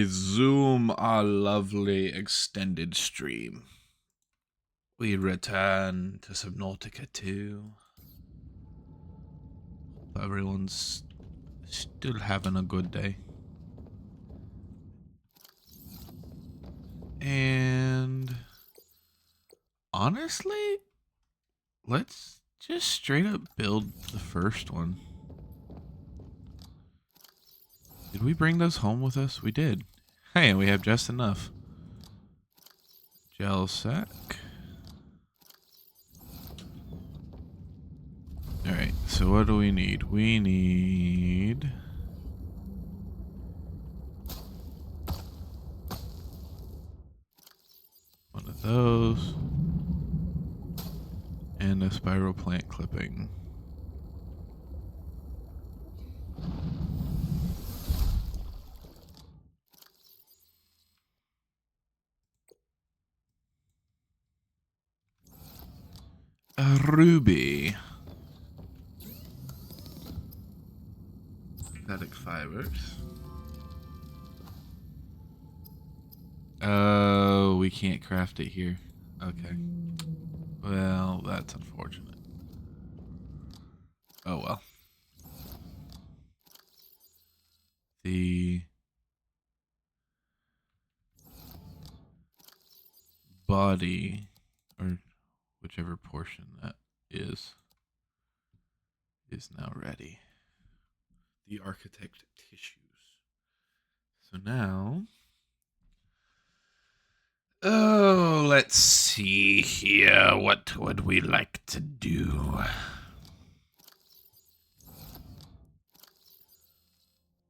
resume our lovely extended stream. We return to Subnautica 2. Hope everyone's still having a good day. And honestly, let's just straight up build the first one. Did we bring those home with us? We did. Hey, we have just enough. Gel sack. Alright, so what do we need? We need... one of those. And a spiral plant clipping. A ruby. Synthetic fibers. Oh, we can't craft it here. Okay. Well, that's unfortunate. Oh well. The body, or whichever portion that is now ready. The architect tissues. So now, oh, let's see here. What would we like to do?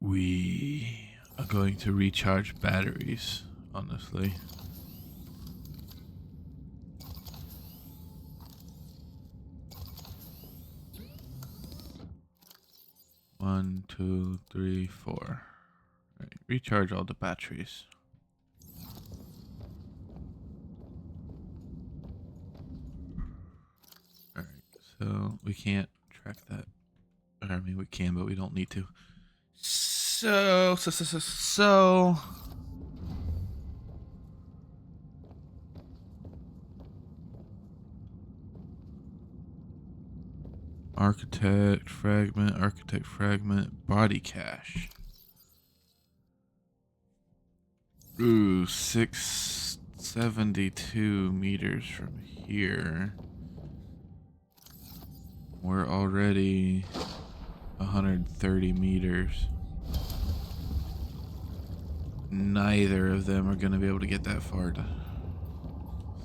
We are going to recharge batteries, honestly. One, two, three, four. All right, recharge all the batteries. All right, so we can't track that. I mean, we can, but we don't need to. So. Architect fragment, body cache. Ooh, 672 meters from here. We're already 130 meters. Neither of them are going to be able to get that far.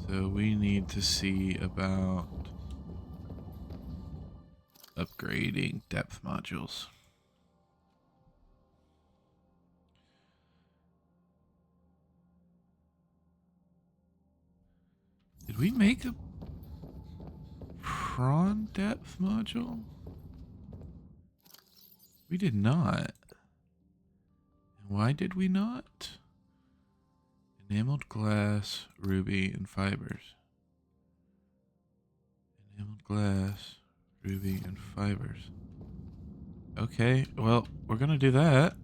So we need to see about upgrading depth modules. Did we make a prawn depth module? We did not. Why did we not? Enameled glass, ruby, and fibers. Enameled glass, ruby, and fibers. Okay, well, we're gonna do that.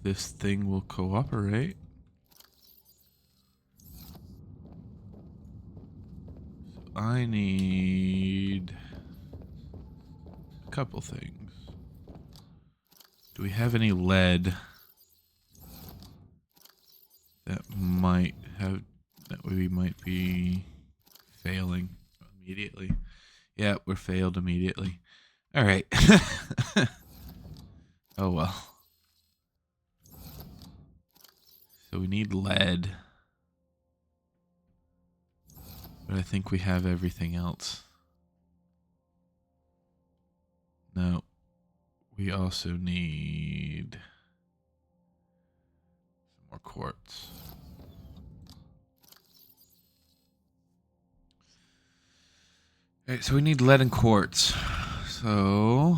This thing will cooperate. So I need a couple things. Do we have any lead that we might be failing immediately? Yeah, we're failed immediately. All right. Oh well. So we need lead. But I think we have everything else. No. We also need some more quartz. Alright, so we need lead and quartz. So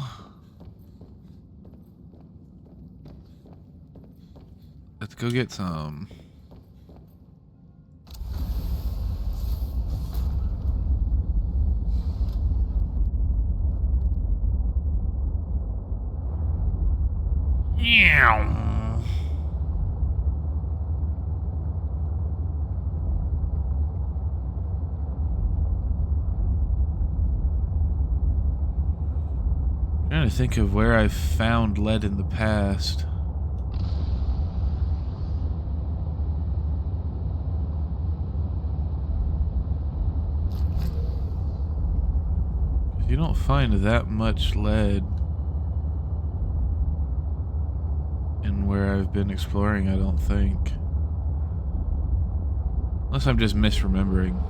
let's go get some. Trying to think of where I've found lead in the past. You don't find that much lead in where I've been exploring, I don't think. Unless I'm just misremembering.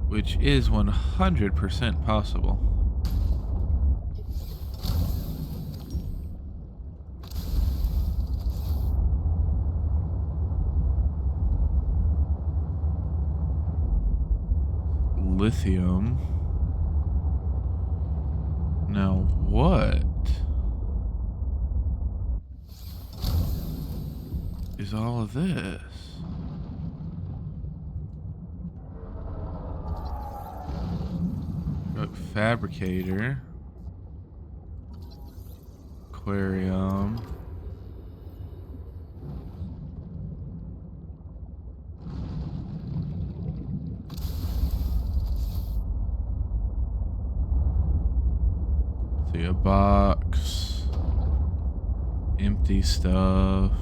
Which is 100% possible. Lithium. Now what is all of this? Truck fabricator. Aquarium. See a box. Empty stuff.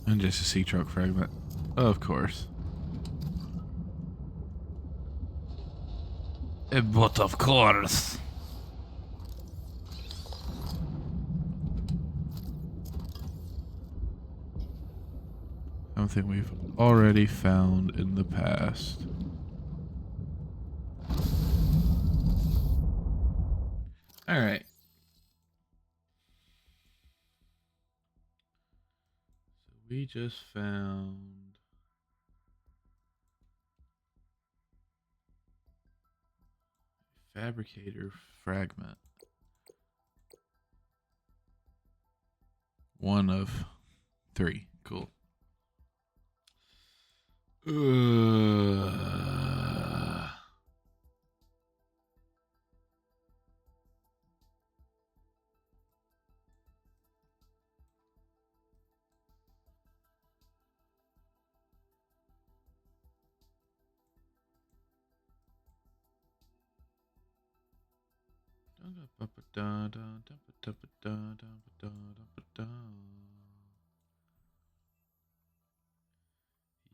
And just a sea truck fragment. Of course. But of course. Something we've already found in the past. All right. So we just found fabricator fragment. One of 3. Cool.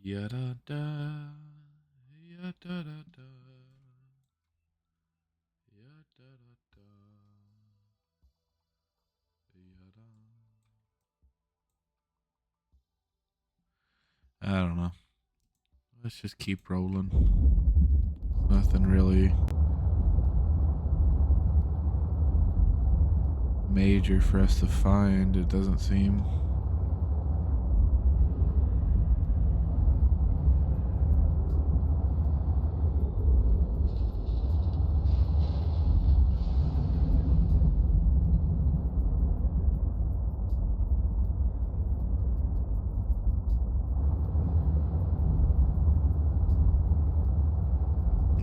Ya-da-da, ya-da-da-da, ya-da-da-da, ya-da. I don't know. Let's just keep rolling. Nothing really major for us to find, it doesn't seem.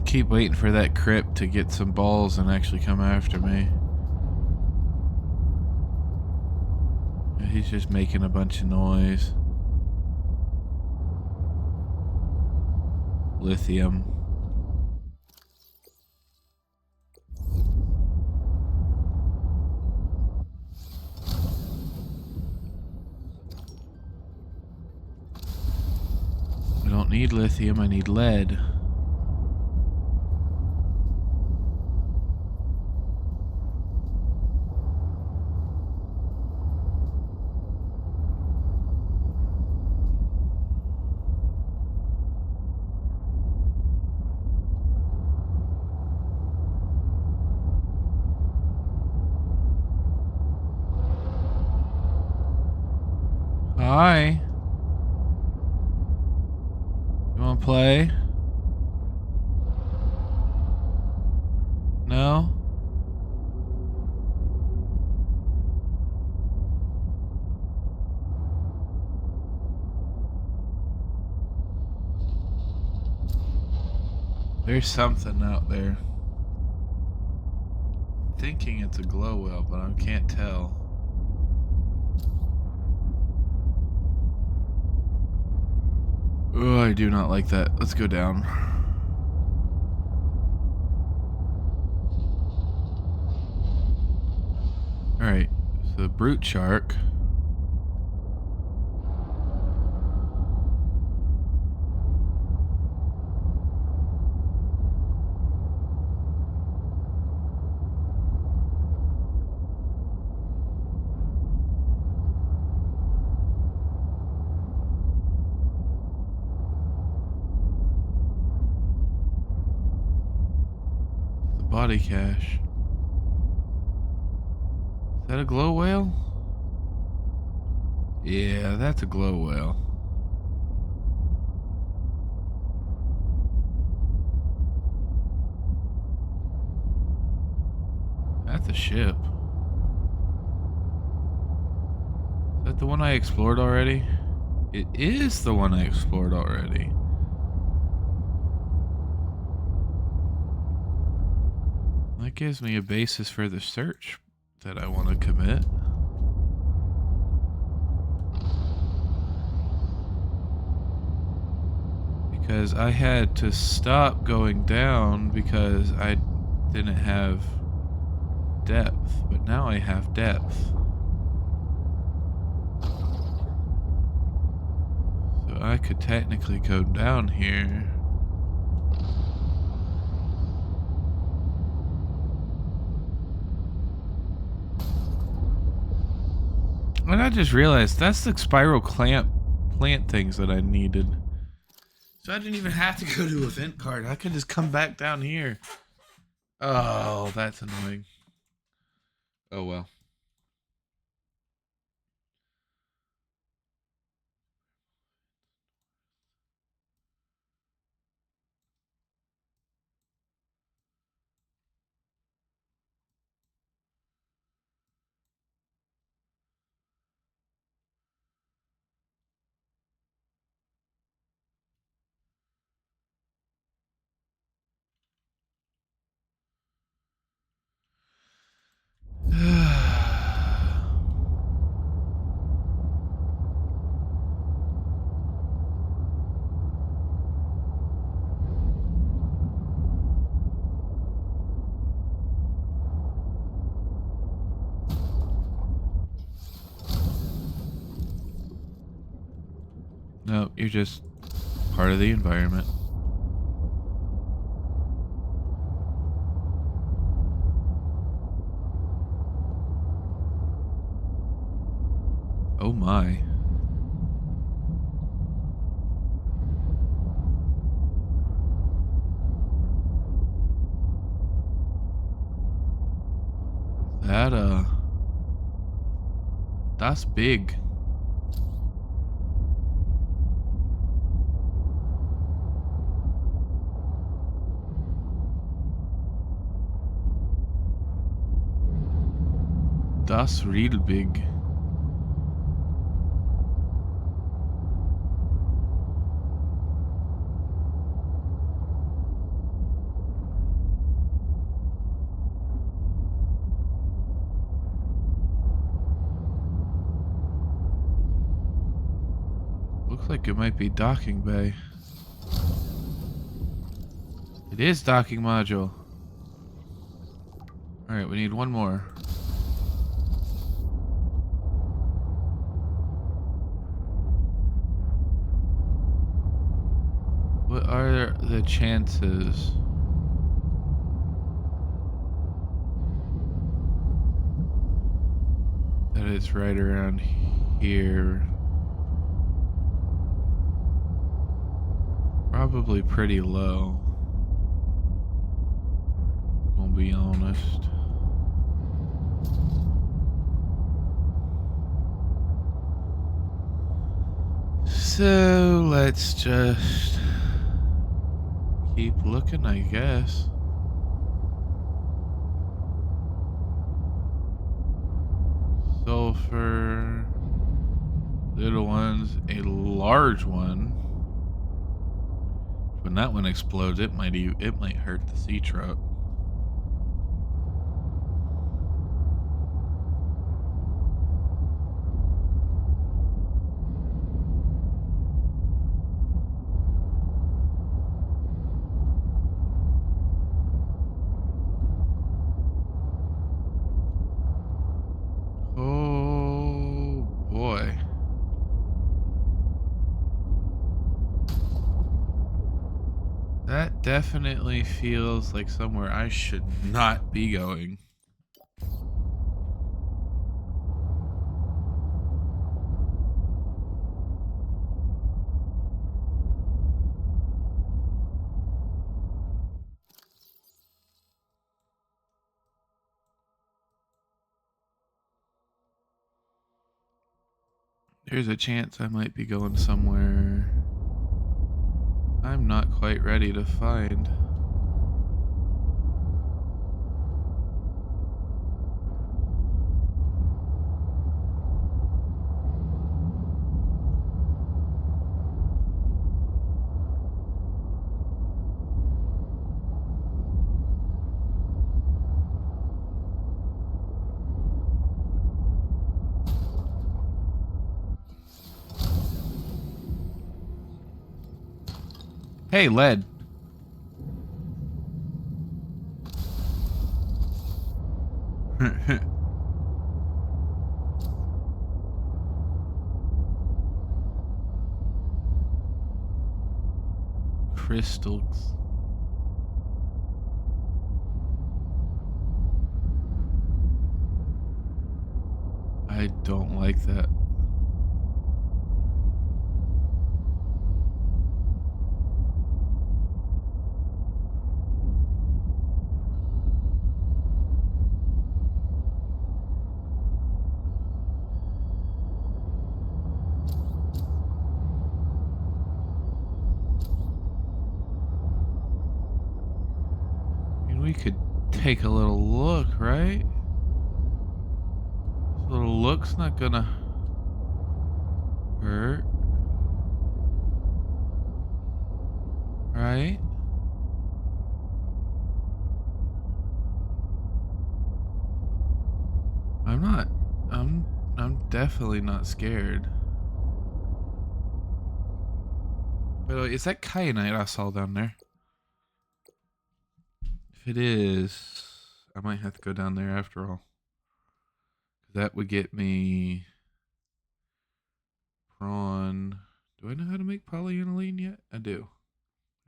Keep waiting for that crypt to get some balls and actually come after me. He's just making a bunch of noise. Lithium. I don't need lithium, I need lead. Hi. You wanna play? No? There's something out there. I'm thinking it's a glow well, but I can't tell. Oh, I do not like that. Let's go down. Alright, so brute shark. The body cache. Is that a glow whale? Yeah, that's a glow whale. That's a ship. Is that the one I explored already? It is the one I explored already. That gives me a basis for the search that I want to commit. Because I had to stop going down because I didn't have depth, but now I have depth. So I could technically go down here. And I just realized that's the spiral plant things that I needed. So I didn't even have to go to event card. I could just come back down here. Oh, that's annoying. Oh well. No, you're just part of the environment. Oh my. That's big. That's real big. Looks like it might be docking bay. It is docking module. Alright, we need one more. What are the chances? That it's right around here. Probably pretty low. Gonna be honest. So let's just keep looking, I guess. Sulfur. Little ones. A large one. When that one explodes, it might hurt the sea trout. Oh boy. That definitely feels like somewhere I should not be going. There's a chance I might be going somewhere I'm not quite ready to find. Hey, lead. Crystals. I don't like that. I mean, we could take a little look, right? This little look's not gonna hurt. Right? I'm not. I'm definitely not scared. By the way, is that kyanite I saw down there? If it is, I might have to go down there after all. That would get me prawn. Do I know how to make polyaniline yet? I do.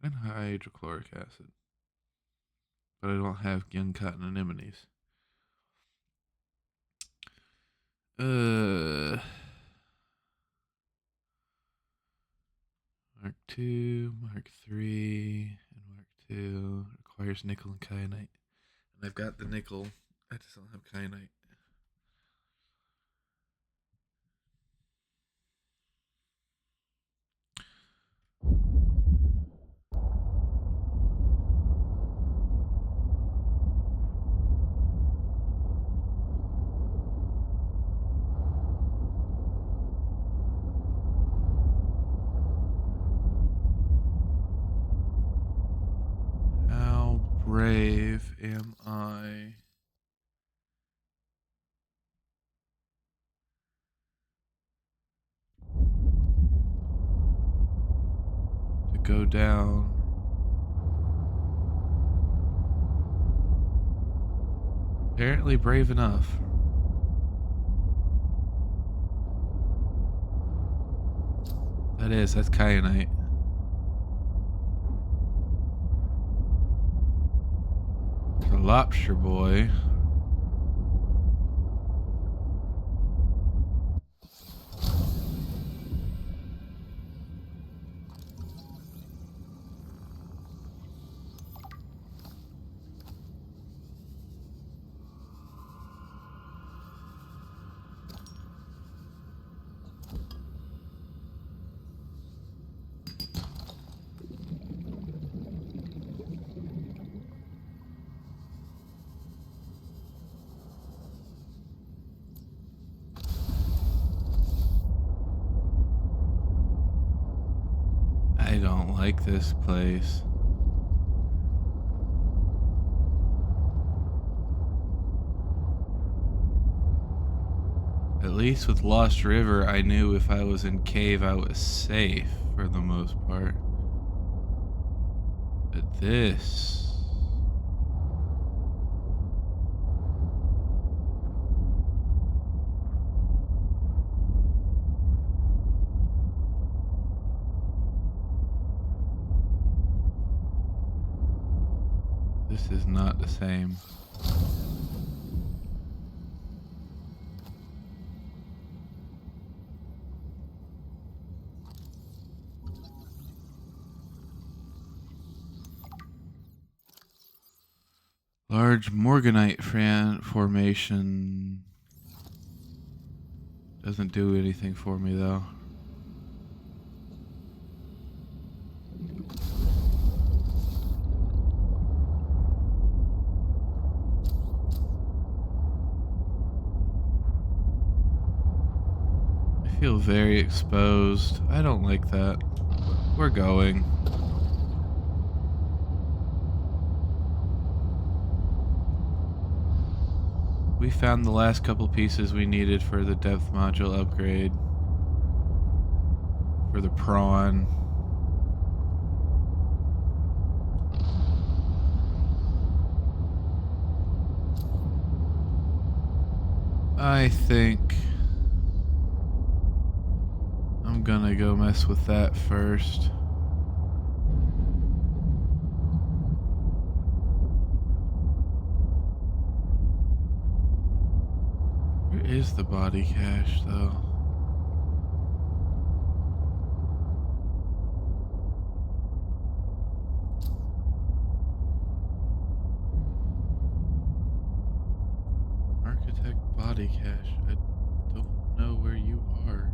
And hydrochloric acid. But I don't have young cotton anemones. Mark 2, Mark 3, and Mark 2 requires nickel and kyanite. And I've got the nickel. I just don't have kyanite. How brave am I? To go down. Apparently brave enough. That's kyanite. The lobster boy. don't like this place. At least with Lost River, I knew if I was in cave, I was safe for the most part. But this... This is not the same. Large Morganite formation. Doesn't do anything for me though. I feel very exposed. I don't like that. We're going. We found the last couple pieces we needed for the depth module upgrade. For the prawn. I think I'm gonna go mess with that first. Where is the body cache though? Architect body cache. I don't know where you are.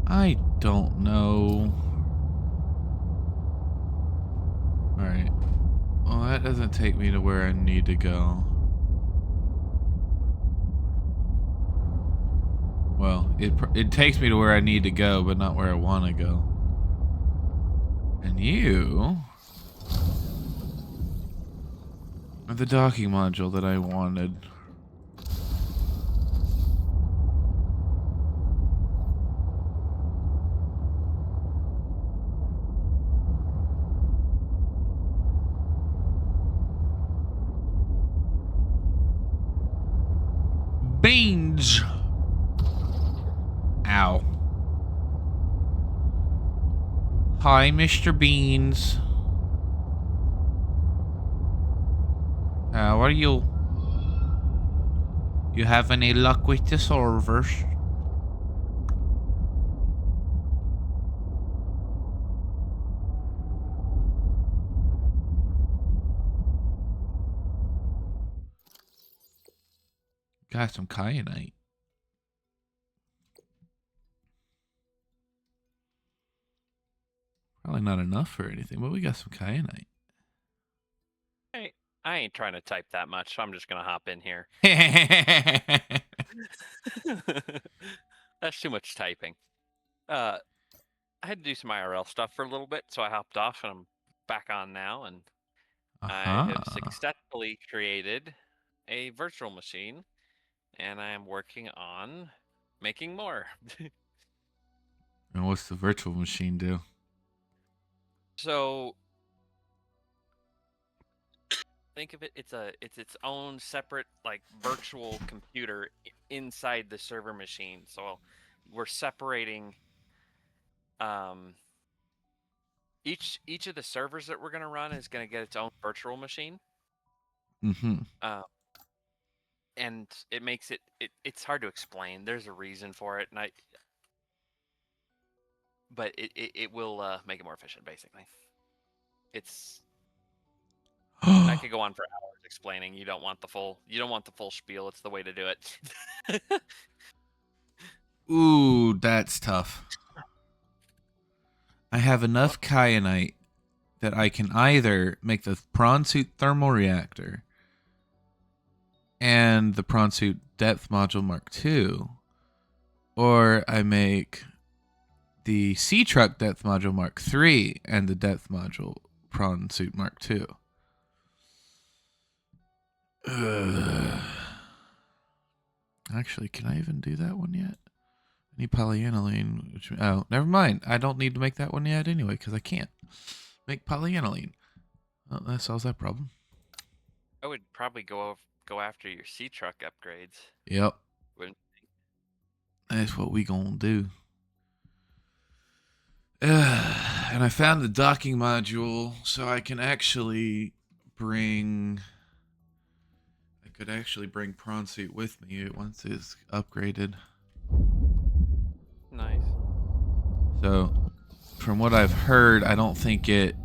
I don't know. Alright. Well, that doesn't take me to where I need to go. Well, it takes me to where I need to go, but not where I want to go. And you are the docking module that I wanted. Beans! Ow. Hi, Mr. Beans. How are you? You have any luck with the servers? Got some kyanite. Probably not enough for anything, but we got some kyanite. Hey, I ain't trying to type that much, so I'm just gonna hop in here. That's too much typing. I had to do some IRL stuff for a little bit, so I hopped off and I'm back on now, and I have successfully created a virtual machine, and I am working on making more. And what's the virtual machine do? So think of it, it's its own separate like virtual computer inside the server machine. So we're separating each of the servers that we're going to run is going to get its own virtual machine. Mm-hmm. and it makes it's hard to explain. There's a reason for it, and but it will make it more efficient. Basically, it's I could go on for hours explaining. You don't want the full spiel. It's the way to do it. Ooh, that's tough. I have enough kyanite that I can either make the prawn suit thermal reactor and the prawn suit depth module Mark II, or I make the sea truck depth module Mark III and the depth module prawn suit Mark II. Actually, can I even do that one yet? I need polyaniline. Oh, never mind. I don't need to make that one yet anyway because I can't make polyaniline. Well, that solves that problem. I would probably go after your sea truck upgrades. Yep. That's what we gonna do. And I found the docking module, so I can actually bring. I could actually bring Prawn Suit with me once it's upgraded. Nice. So, from what I've heard, I don't think it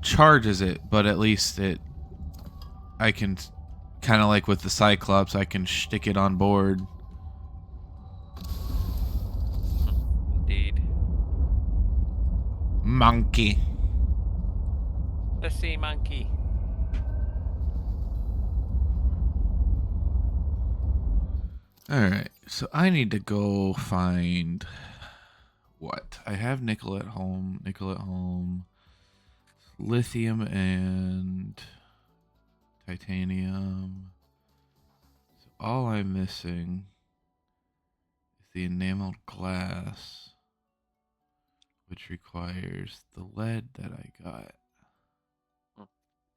charges it, but at least I can kind of like with the Cyclops, I can stick it on board. Indeed. Monkey. The sea monkey. Alright, so I need to go find what? I have nickel at home, lithium and titanium. So all I'm missing is the enameled glass, which requires the lead that I got.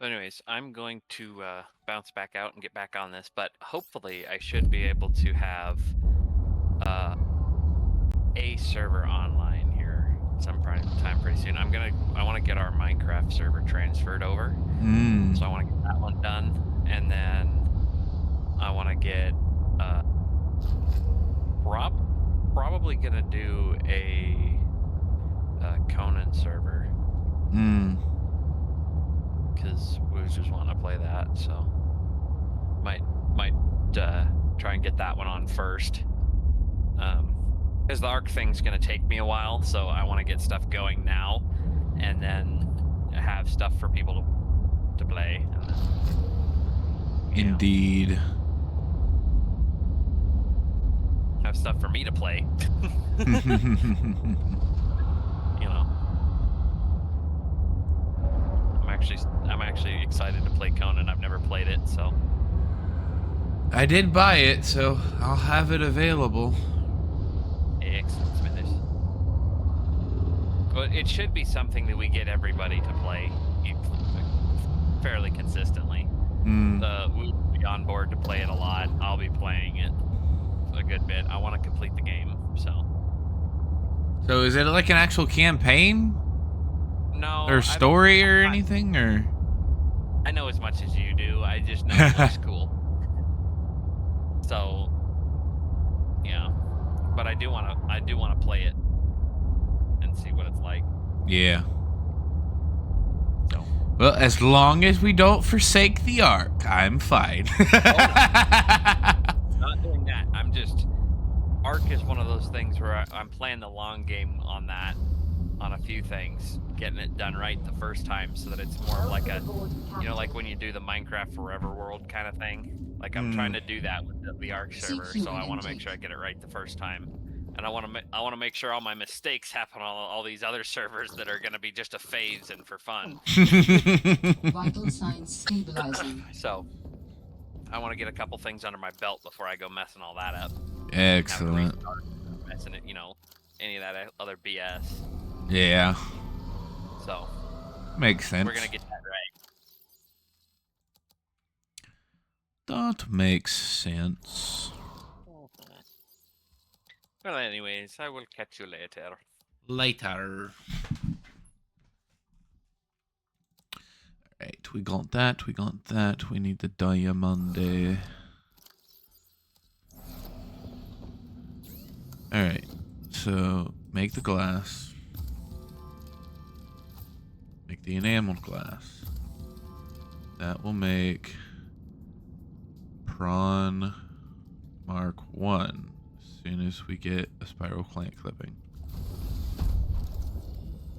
But anyways, I'm going to bounce back out and get back on this, but hopefully I should be able to have a server online here sometime pretty soon. I want to get our Minecraft server transferred over. So I want to get that one done, and then I want to get probably gonna do a Conan server. Because we just want to play that, so might try and get that one on first. Because the Ark thing's gonna take me a while, so I want to get stuff going now, and then have stuff for people to play. Indeed. Have stuff for me to play. You know. I'm actually excited to play Conan. I've never played it, so. I did buy it, so I'll have it available. Excellent, Smithers. But it should be something that we get everybody to play fairly consistently. We'll be on board to play it a lot. I'll be playing it a good bit. I want to complete the game, so. So is it like an actual campaign? No. Or story or anything, or? I know as much as you do. I just know it looks cool. So, yeah. But I do want to play it and see what it's like. Yeah. So. Well, as long as we don't forsake the Ark, I'm fine. Not doing that. I'm just Ark is one of those things where I'm playing the long game on that, on a few things, getting it done right the first time, so that it's more like a, like when you do the Minecraft Forever World kind of thing. Like I'm trying to do that with the Ark server, so I want to make sure I get it right the first time, and I want to make sure all my mistakes happen on all these other servers that are going to be just a phase and for fun. Vital signs stabilizing. So I want to get a couple things under my belt before I go messing all that up. Excellent. Messing it, any of that other BS. Yeah. So makes sense. We're gonna get that right. That makes sense. Well, anyways, I will catch you later. Later. We got that. We got that. We need the diamond. Alright. So, make the glass. Make the enameled glass. That will make prawn Mark 1 as soon as we get a spiral clamp clipping.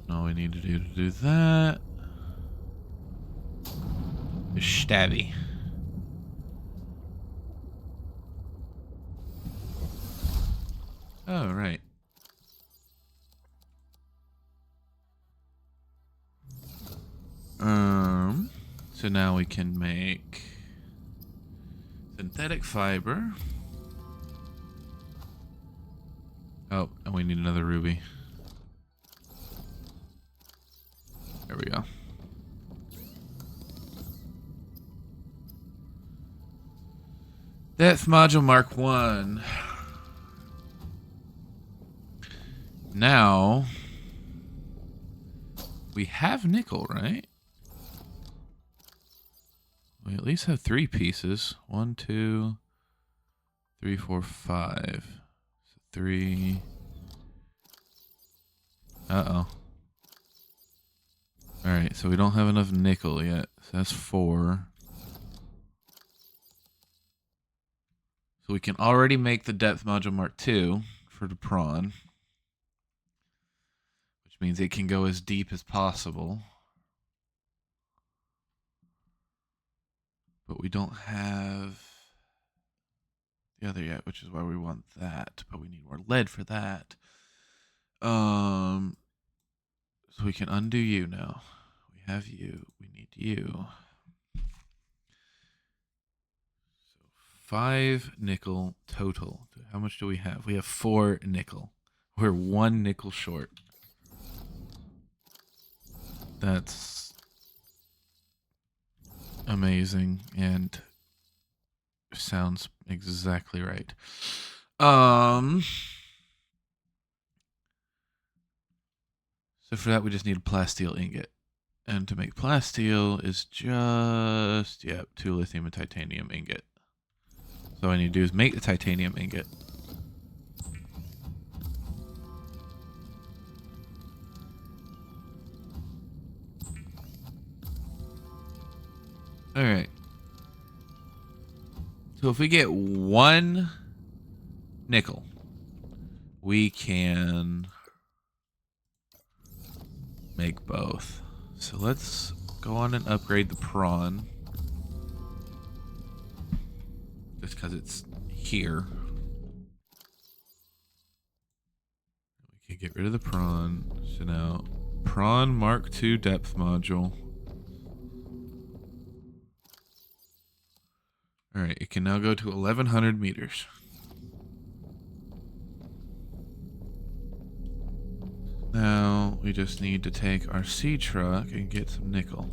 All we need to do that is stabby. Oh, right. So now we can make synthetic fiber. Oh, and we need another ruby. There we go. Depth module Mark 1. Now, we have nickel, right? We at least have 3 pieces. 1, 2, 3, 4, 5. So 3. Uh-oh. Alright, so we don't have enough nickel yet. So that's 4. So we can already make the depth module Mark 2 for the prawn. Which means it can go as deep as possible. But we don't have the other yet, which is why we want that. But we need more lead for that. So we can undo you now. We have you. We need you. So 5 nickel total. How much do we have? We have 4 nickel. We're 1 nickel short. That's amazing and sounds exactly right. So for that we just need a plasteel ingot. And to make plasteel is just 2 lithium and titanium ingot. So all I need to do is make the titanium ingot. Alright. So if we get 1 nickel, we can make both. So let's go on and upgrade the prawn. Just because it's here. We can get rid of the prawn. So now, prawn Mark II depth module. Alright, it can now go to 1100 meters. Now, we just need to take our sea truck and get some nickel.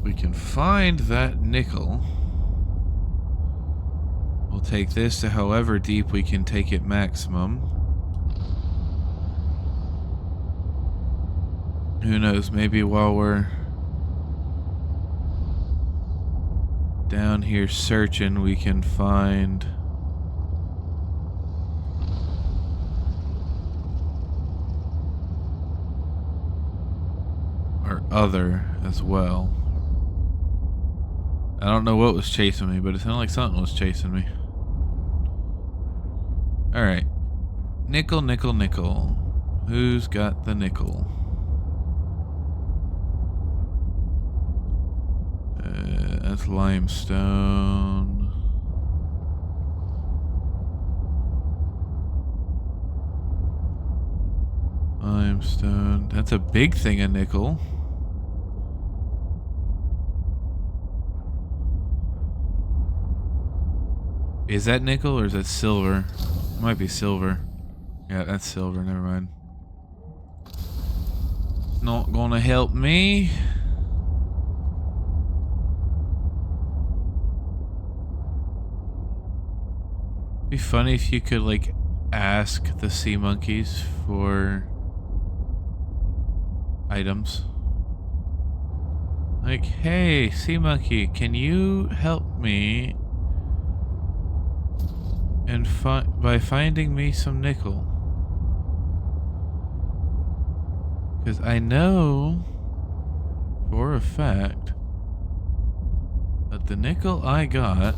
We can find that nickel. We'll take this to however deep we can take it maximum. Who knows, maybe while we're down here searching, we can find our other as well. I don't know what was chasing me, but it sounded like something was chasing me. Alright. Nickel, nickel, nickel. Who's got the nickel? That's limestone. Limestone. That's a big thing of nickel. Is that nickel or is that silver? It might be silver. Yeah, that's silver. Never mind. Not gonna help me. Be funny if you could like ask the sea monkeys for items. Like, hey, sea monkey, can you help me and by finding me some nickel? Because I know for a fact that the nickel I got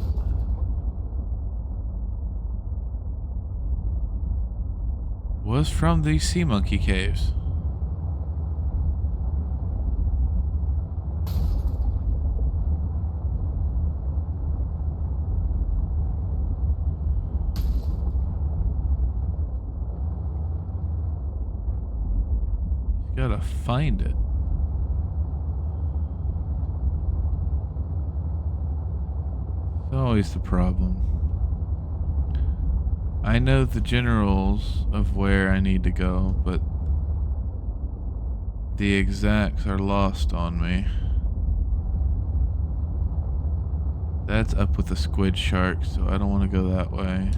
was from these sea monkey caves. Gotta find it. It's always the problem. I know the generals of where I need to go, but the exacts are lost on me. That's up with the squid shark, so I don't want to go that way.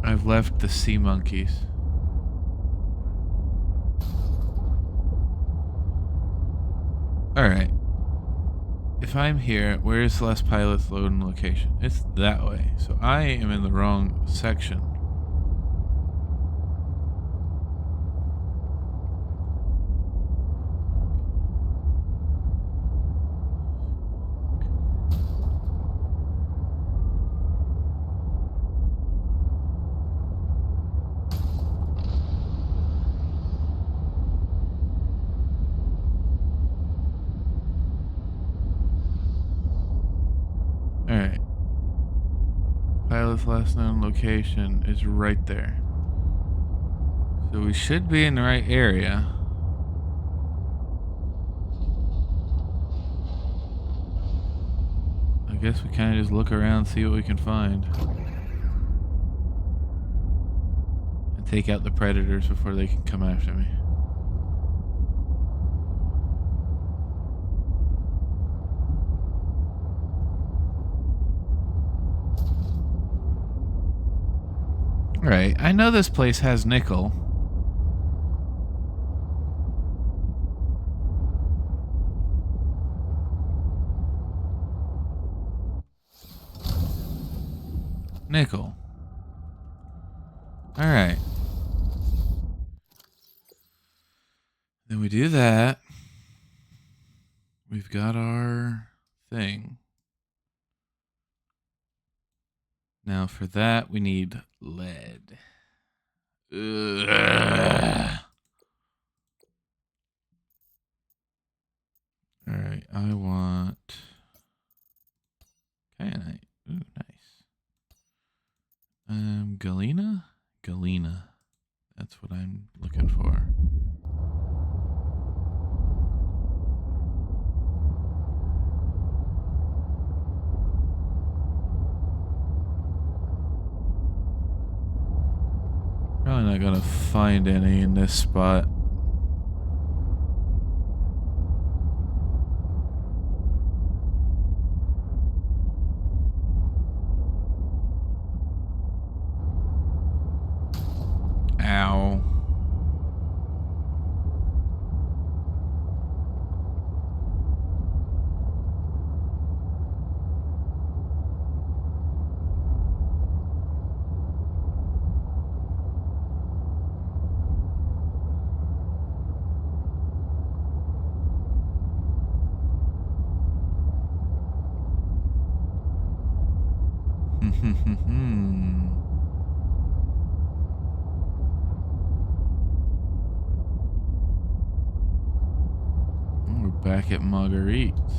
I've left the sea monkeys. Alright. If I'm here, where is the last pilot's loading location? It's that way. So I am in the wrong section. Alright. Pilot's last known location is right there. So we should be in the right area. I guess we kind of just look around, see what we can find. And take out the predators before they can come after me. Alright, I know this place has nickel. Nickel. Alright. Then we do that. We've got our thing. Now for that, we need lead. Ugh. Alright, I want kyanite. Ooh, nice. Galena? Galena. That's what I'm looking for. Probably not gonna find any in this spot. Ow. We're back at Marguerite's.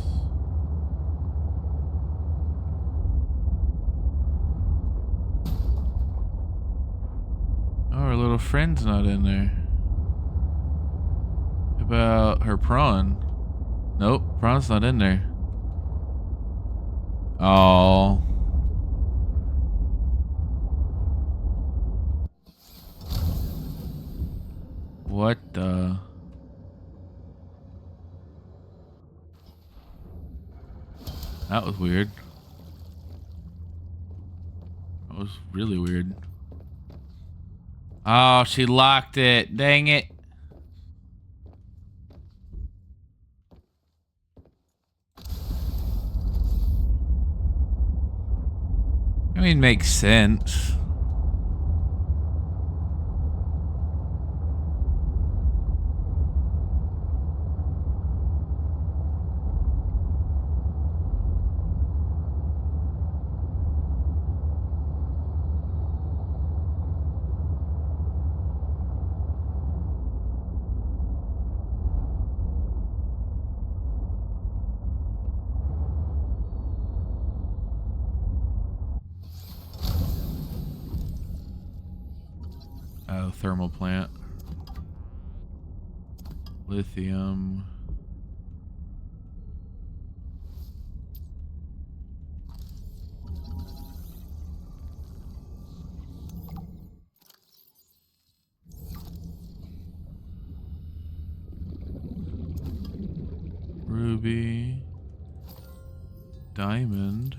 Oh, our little friend's not in there. About her prawn. Nope, prawn's not in there. Oh. What the? That was weird. That was really weird. Oh, she locked it. Dang it. I mean, makes sense. Oh, thermal plant. Lithium. Ruby. Diamond.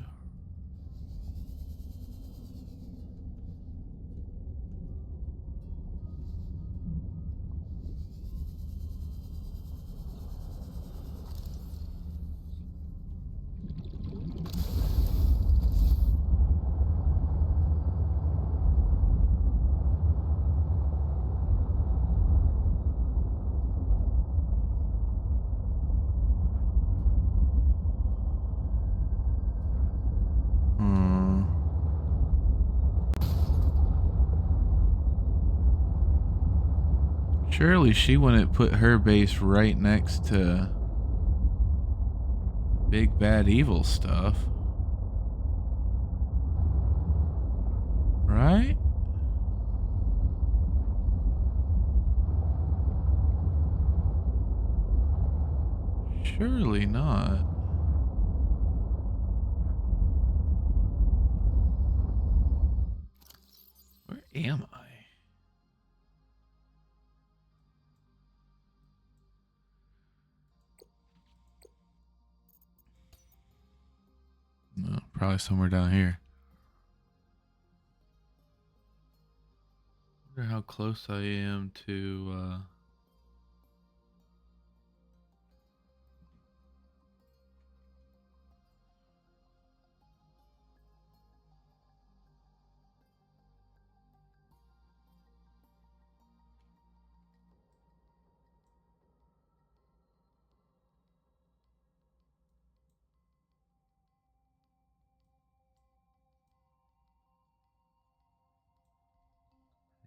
Surely she wouldn't put her base right next to big bad evil stuff. Right? Surely not. Where am I? No, probably somewhere down here. Wonder how close I am to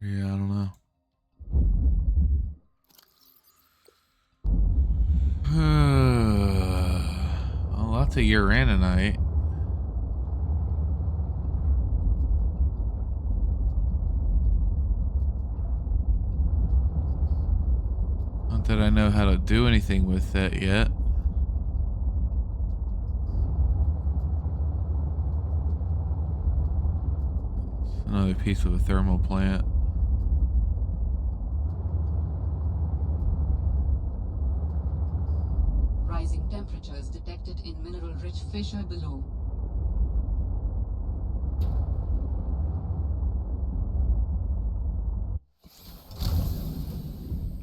yeah, I don't know. Oh, lots of uraninite. Not that I know how to do anything with that yet. It's another piece of a thermal plant. Rising temperatures detected in mineral-rich fissure below.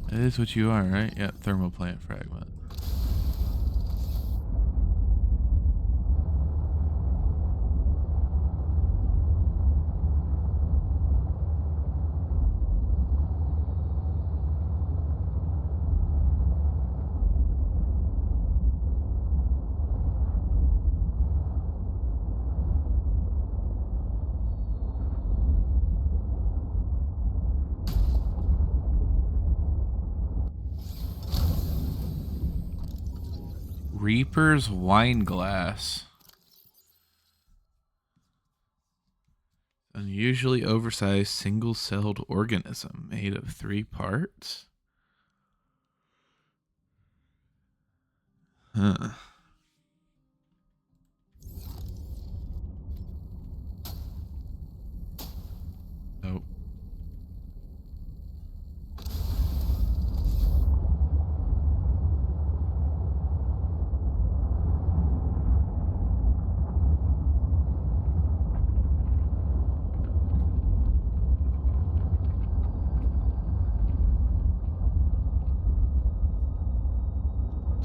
That is what you are, right? Yep, thermal plant fragment. Reaper's wine glass. Unusually oversized single-celled organism made of 3 parts. Huh. Nope.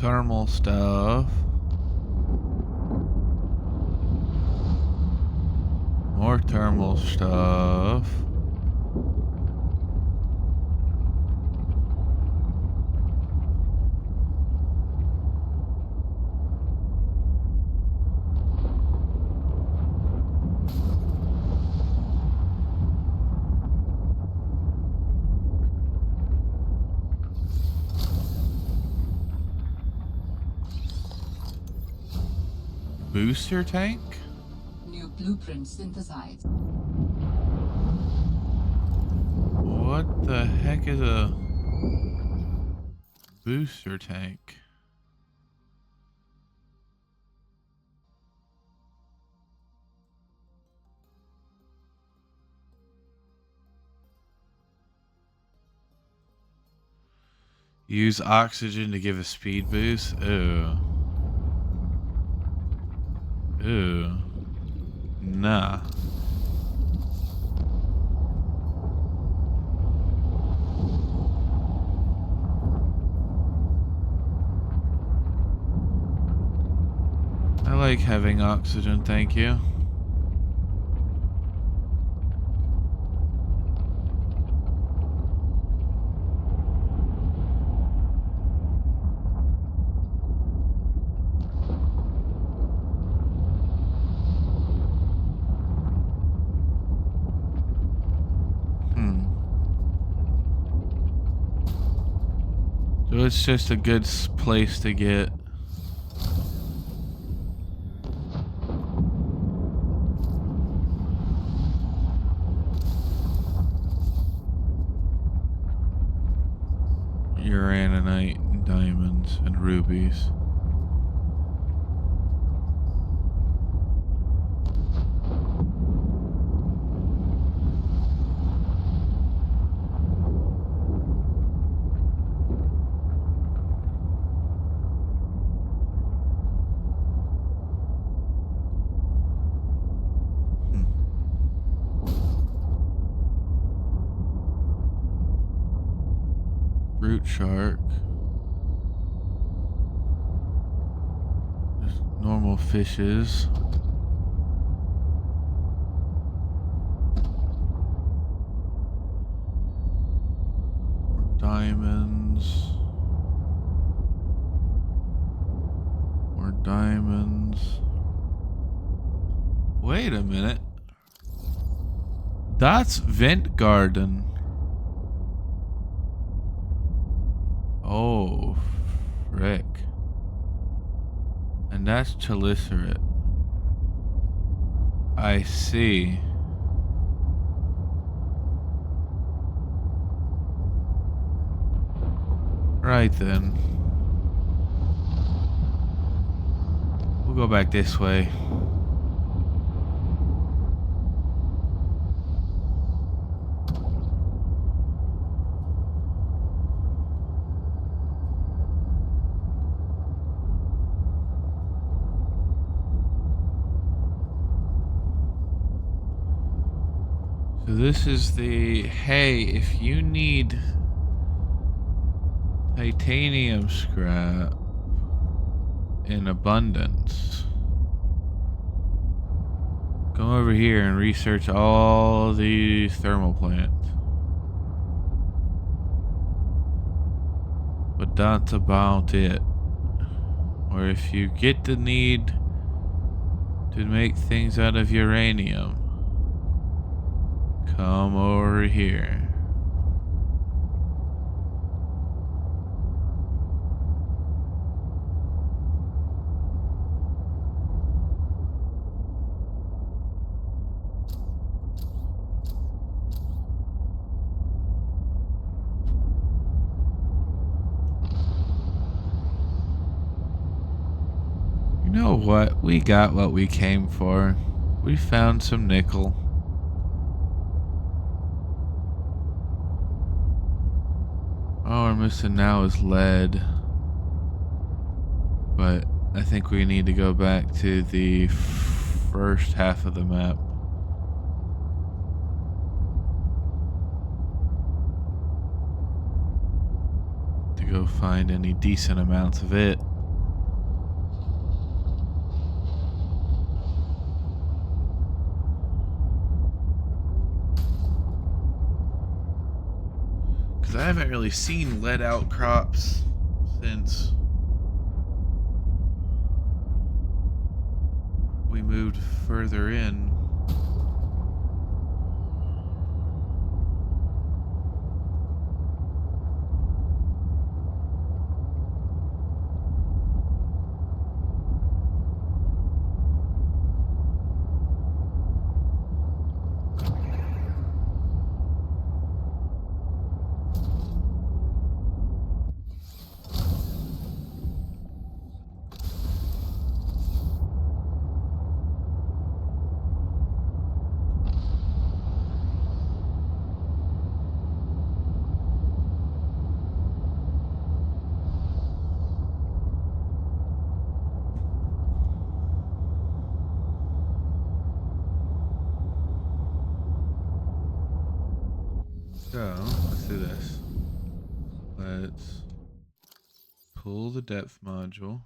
thermal stuff. More thermal stuff. Booster tank? New blueprint synthesized. What the heck is a booster tank? Use oxygen to give a speed boost? Ew. Ew. Nah. I like having oxygen, thank you. So it's just a good place to get. Uraninite, and diamonds, and rubies. Brute shark. Just normal fishes. More diamonds. More diamonds. Wait a minute. That's Vent Garden. Oh, frick. And that's Chalicerate. I see. Right then. We'll go back this way. So this is the, hey, if you need titanium scrap in abundance, come over here and research all these thermal plants. But that's about it. Or if you get the need to make things out of uranium, come over here. You know what? We got what we came for. We found some nickel. All we're missing now is lead. But I think we need to go back to the first half of the map. To go find any decent amounts of it. haven't really seen lead outcrops since we moved further in. So, let's do this. Let's pull the depth module.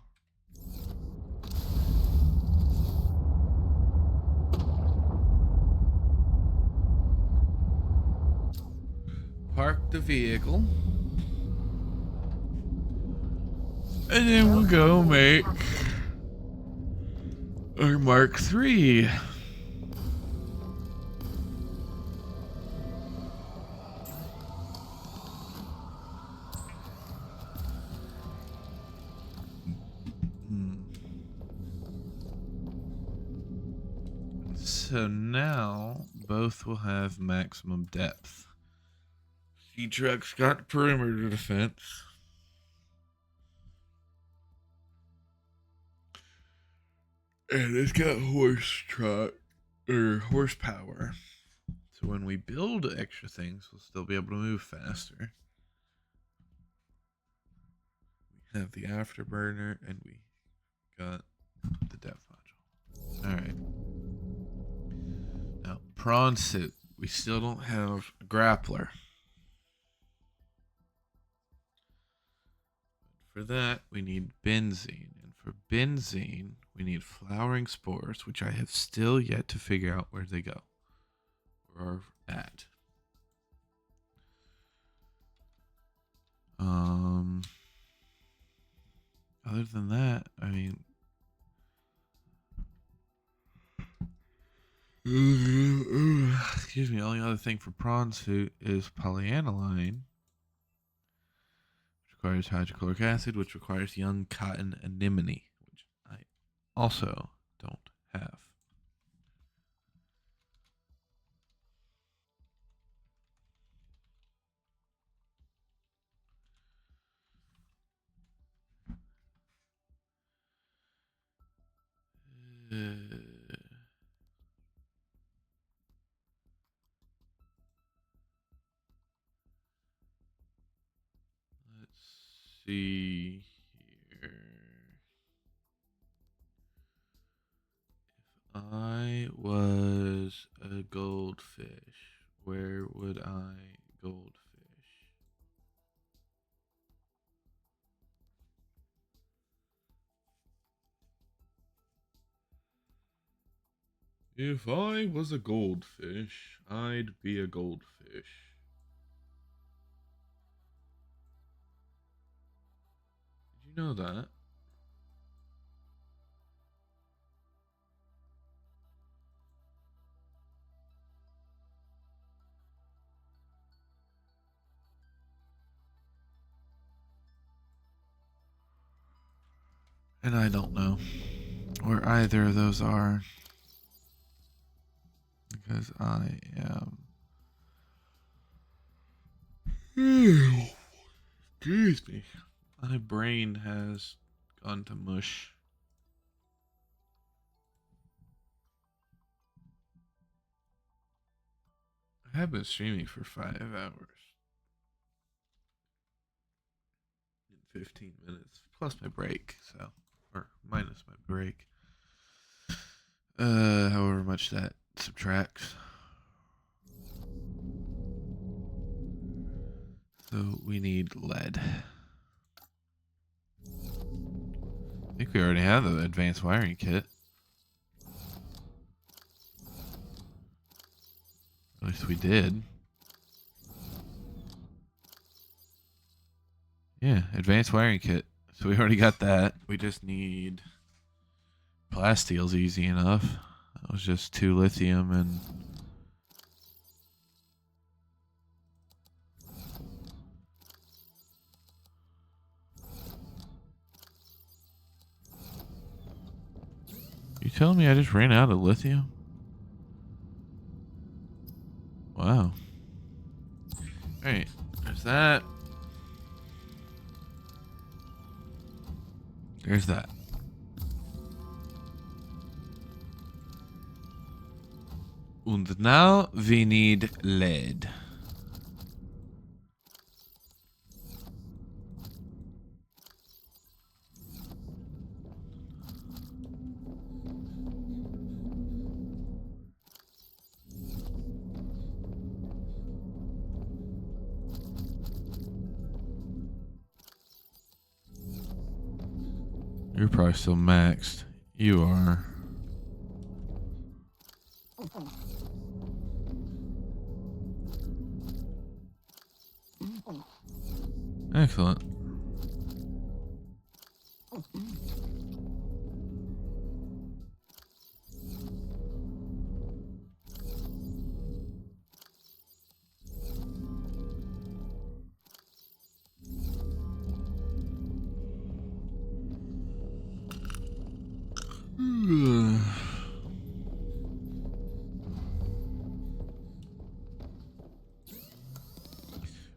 Park the vehicle. And then we'll go make our Mark III. So now both will have maximum depth. Sea truck's got perimeter defense. And it's got horsepower. So when we build extra things, we'll still be able to move faster. We have the afterburner and we got the depth module. Alright. Now, prawn suit. We still don't have a grappler. For that, we need benzene. And for benzene, we need flowering spores, which I have still yet to figure out where they go. Or at. Other than that, I mean, excuse me, only other thing for prawn suit is polyaniline, which requires hydrochloric acid, which requires young cotton anemone, which I also don't have. Let's see here. If I was a goldfish, where would I goldfish? If I was a goldfish, I'd be a goldfish. Did you know that? And I don't know where either of those are. Because I am... Excuse me. My brain has gone to mush. I have been streaming for 5 hours. 15 minutes. Plus my break, so. Or minus my break. However much that subtracts. So we need lead. I think we already have the advanced wiring kit. At least we did. Yeah, advanced wiring kit. So we already got that. We just need plastile's easy enough. That was just 2 lithium and you telling me I just ran out of lithium? Wow. Alright, there's that. There's that. And now we need lead. You're probably still maxed. You are. Excellent.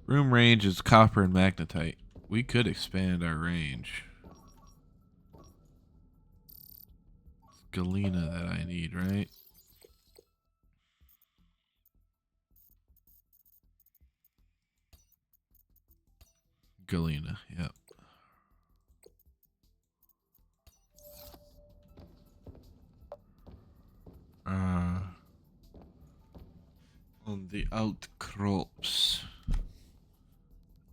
Room range is copper and magnetite. We could expand our range. It's galena that I need, right? Galena, yep. On the outcrops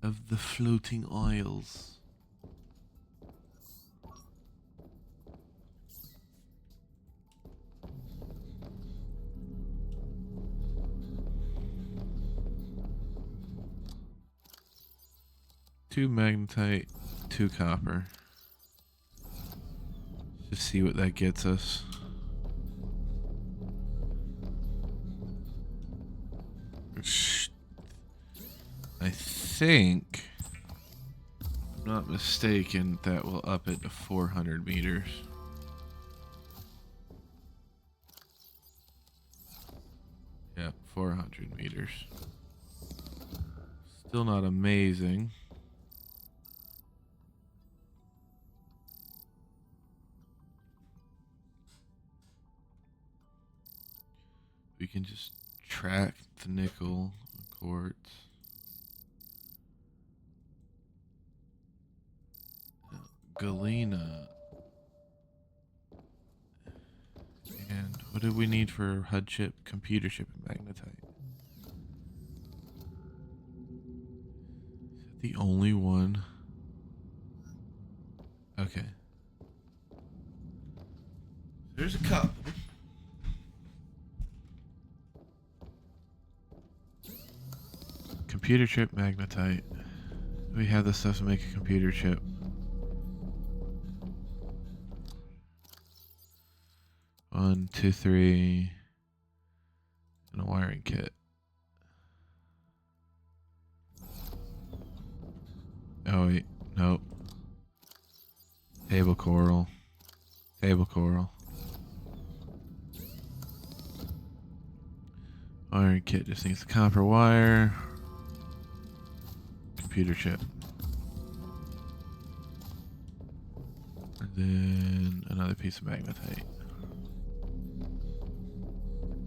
of the floating isles. Two magnetite, 2 copper. Just see what that gets us. I think, if I'm not mistaken, that will up it to 400 meters. Yeah, 400 meters. Still not amazing. We can just track the nickel, the quartz. Galena. And what do we need for HUD chip, computer chip, and magnetite? Is that the only one? Okay. There's a couple. Computer chip, magnetite. We have the stuff to make a computer chip. One, two, three, and a wiring kit. Oh wait, nope. Table coral. Table coral. Wiring kit just needs the copper wire. Computer chip. And then another piece of magnetite.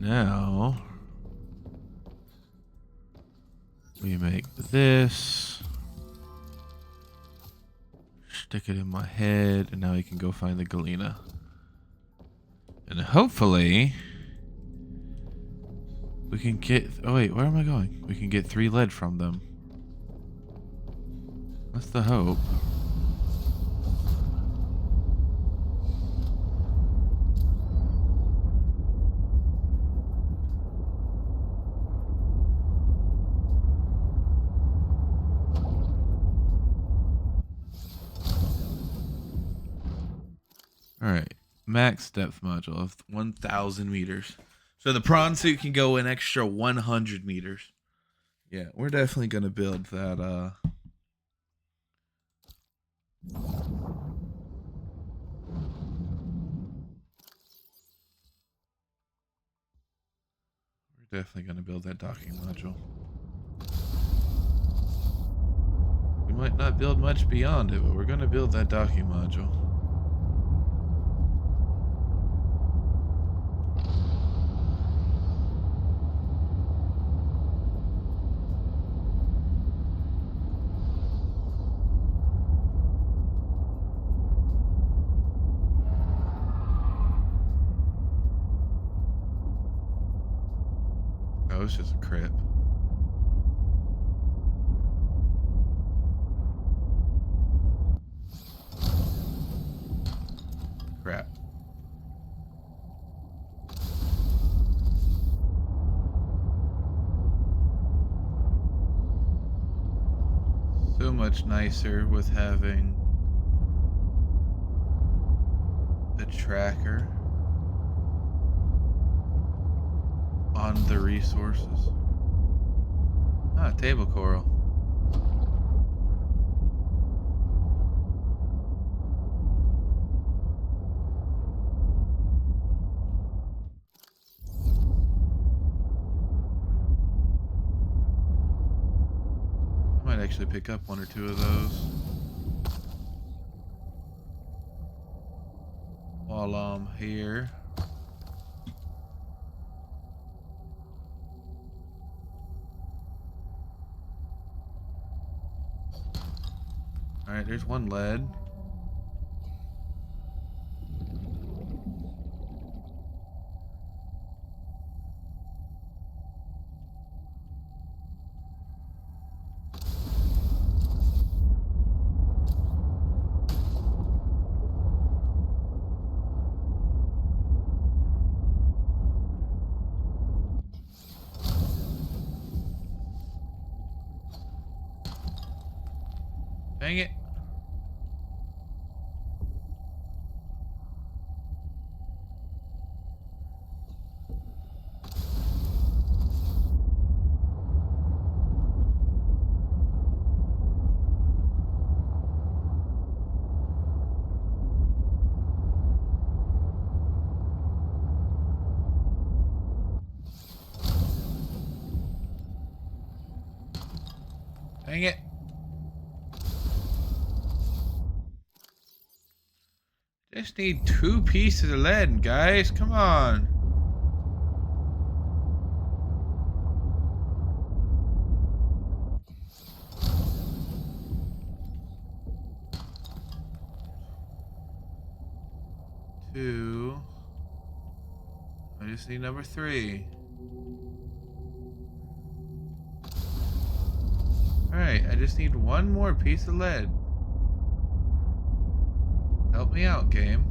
Now we make this, stick it in my head, and now we can go find the galena. And hopefully we can get, oh wait, where am I going? We can get 3 lead from them. That's the hope. All right. Max depth module of 1,000 meters. So the prawn suit can go an extra 100 meters. Yeah, we're definitely going to build that. We're definitely going to build that docking module. We might not build much beyond it, but we're going to build that docking module. Oh, it's just a crap. Crap. So much nicer with having a tracker on the resources. Ah, table coral. I might actually pick up one or two of those while I'm here. Alright, there's one lead. Dang it. Dang it. Just need 2 pieces of lead, guys. Come on. Two. I just need number 3. Alright, I just need 1 more piece of lead. Help me out, game.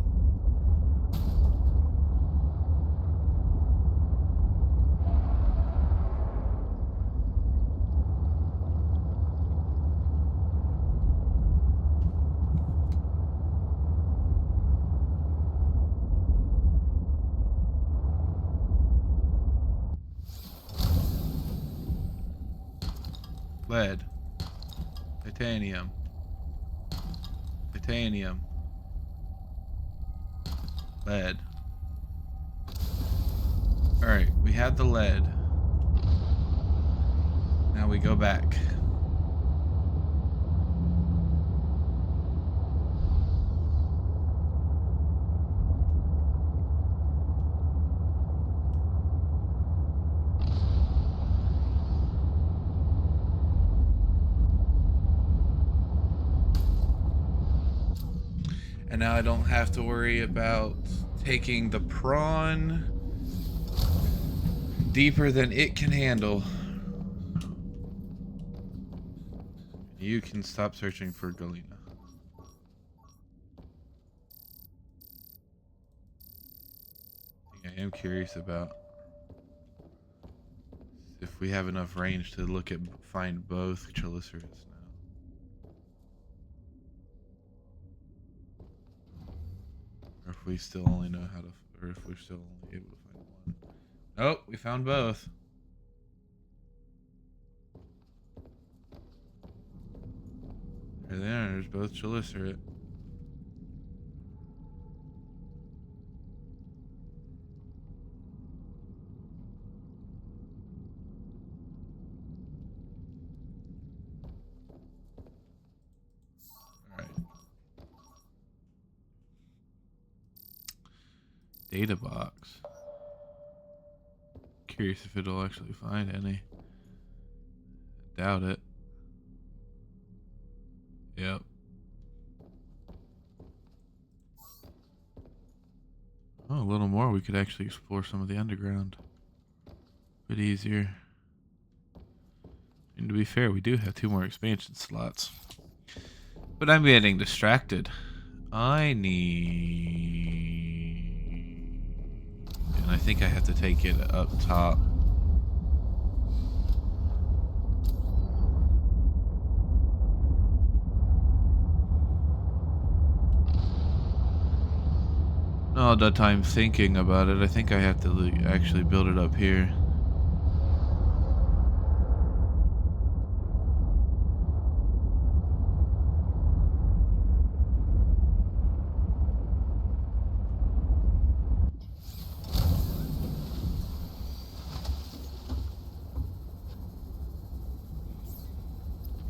Lead. Titanium. Titanium. Lead. Alright, we had the lead. Now we go back. And now I don't have to worry about taking the prawn deeper than it can handle. You can stop searching for Galena. I am curious about if we have enough range to find both chelicerates now. Or if we still only know how to, or if we're still only able to find one. Nope, we found both. There they are. There's both Chelicerate. Data box. Curious if it'll actually find any. I doubt it. Yep. Oh, a little more. We could actually explore some of the underground. A bit easier. And to be fair, we do have 2 more expansion slots. But I'm getting distracted. I need... And I think I have to take it up top. All the time thinking about it, I think I have to actually build it up here.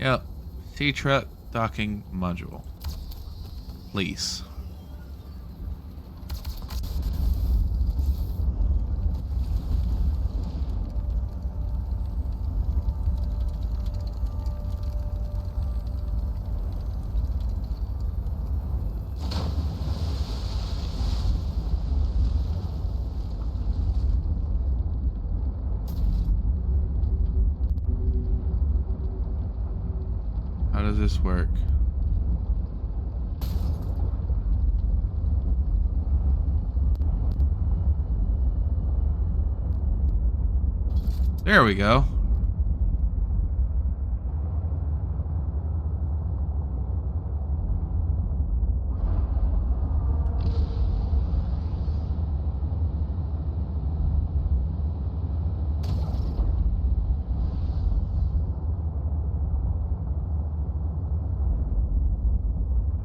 Yep. Sea truck docking module. Please. How does this work? There we go.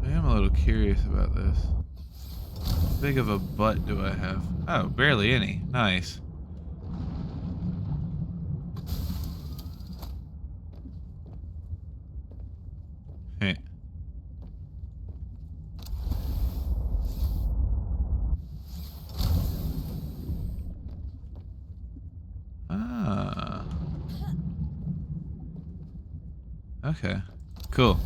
I am a little curious about this. How big of a butt do I have? Oh, barely any. Nice. Heh. Ah. Okay. Cool.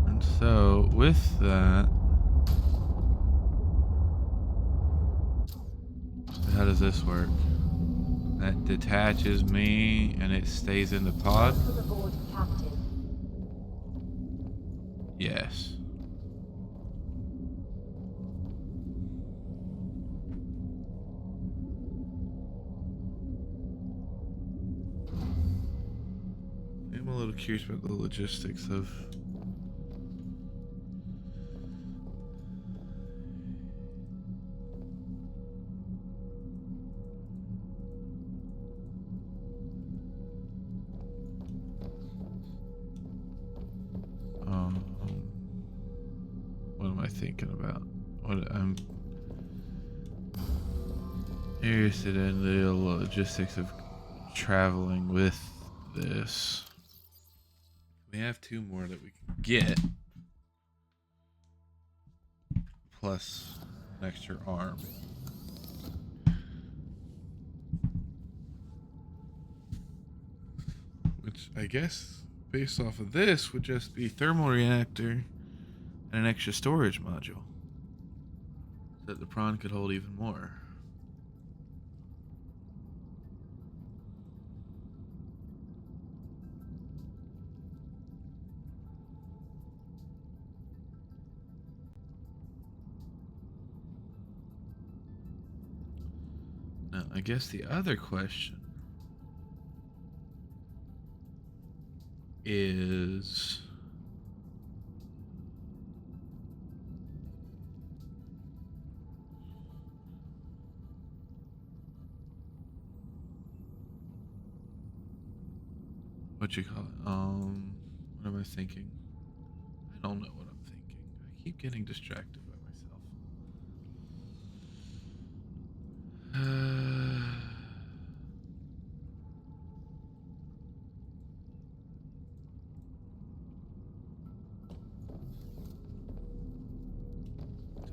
And so, with that, how does this work? That detaches me and it stays in the pod? Welcome aboard, Captain. Yes. I'm a little curious about the logistics of... what am I thinking about? What I'm interested in the logistics of traveling with this. We have 2 more that we can get, plus an extra arm. Which I guess, based off of this, would just be thermal reactor and an extra storage module. So that the prawn could hold even more. Now, I guess the other question is... what you call it? What am I thinking? I don't know what I'm thinking. I keep getting distracted by myself.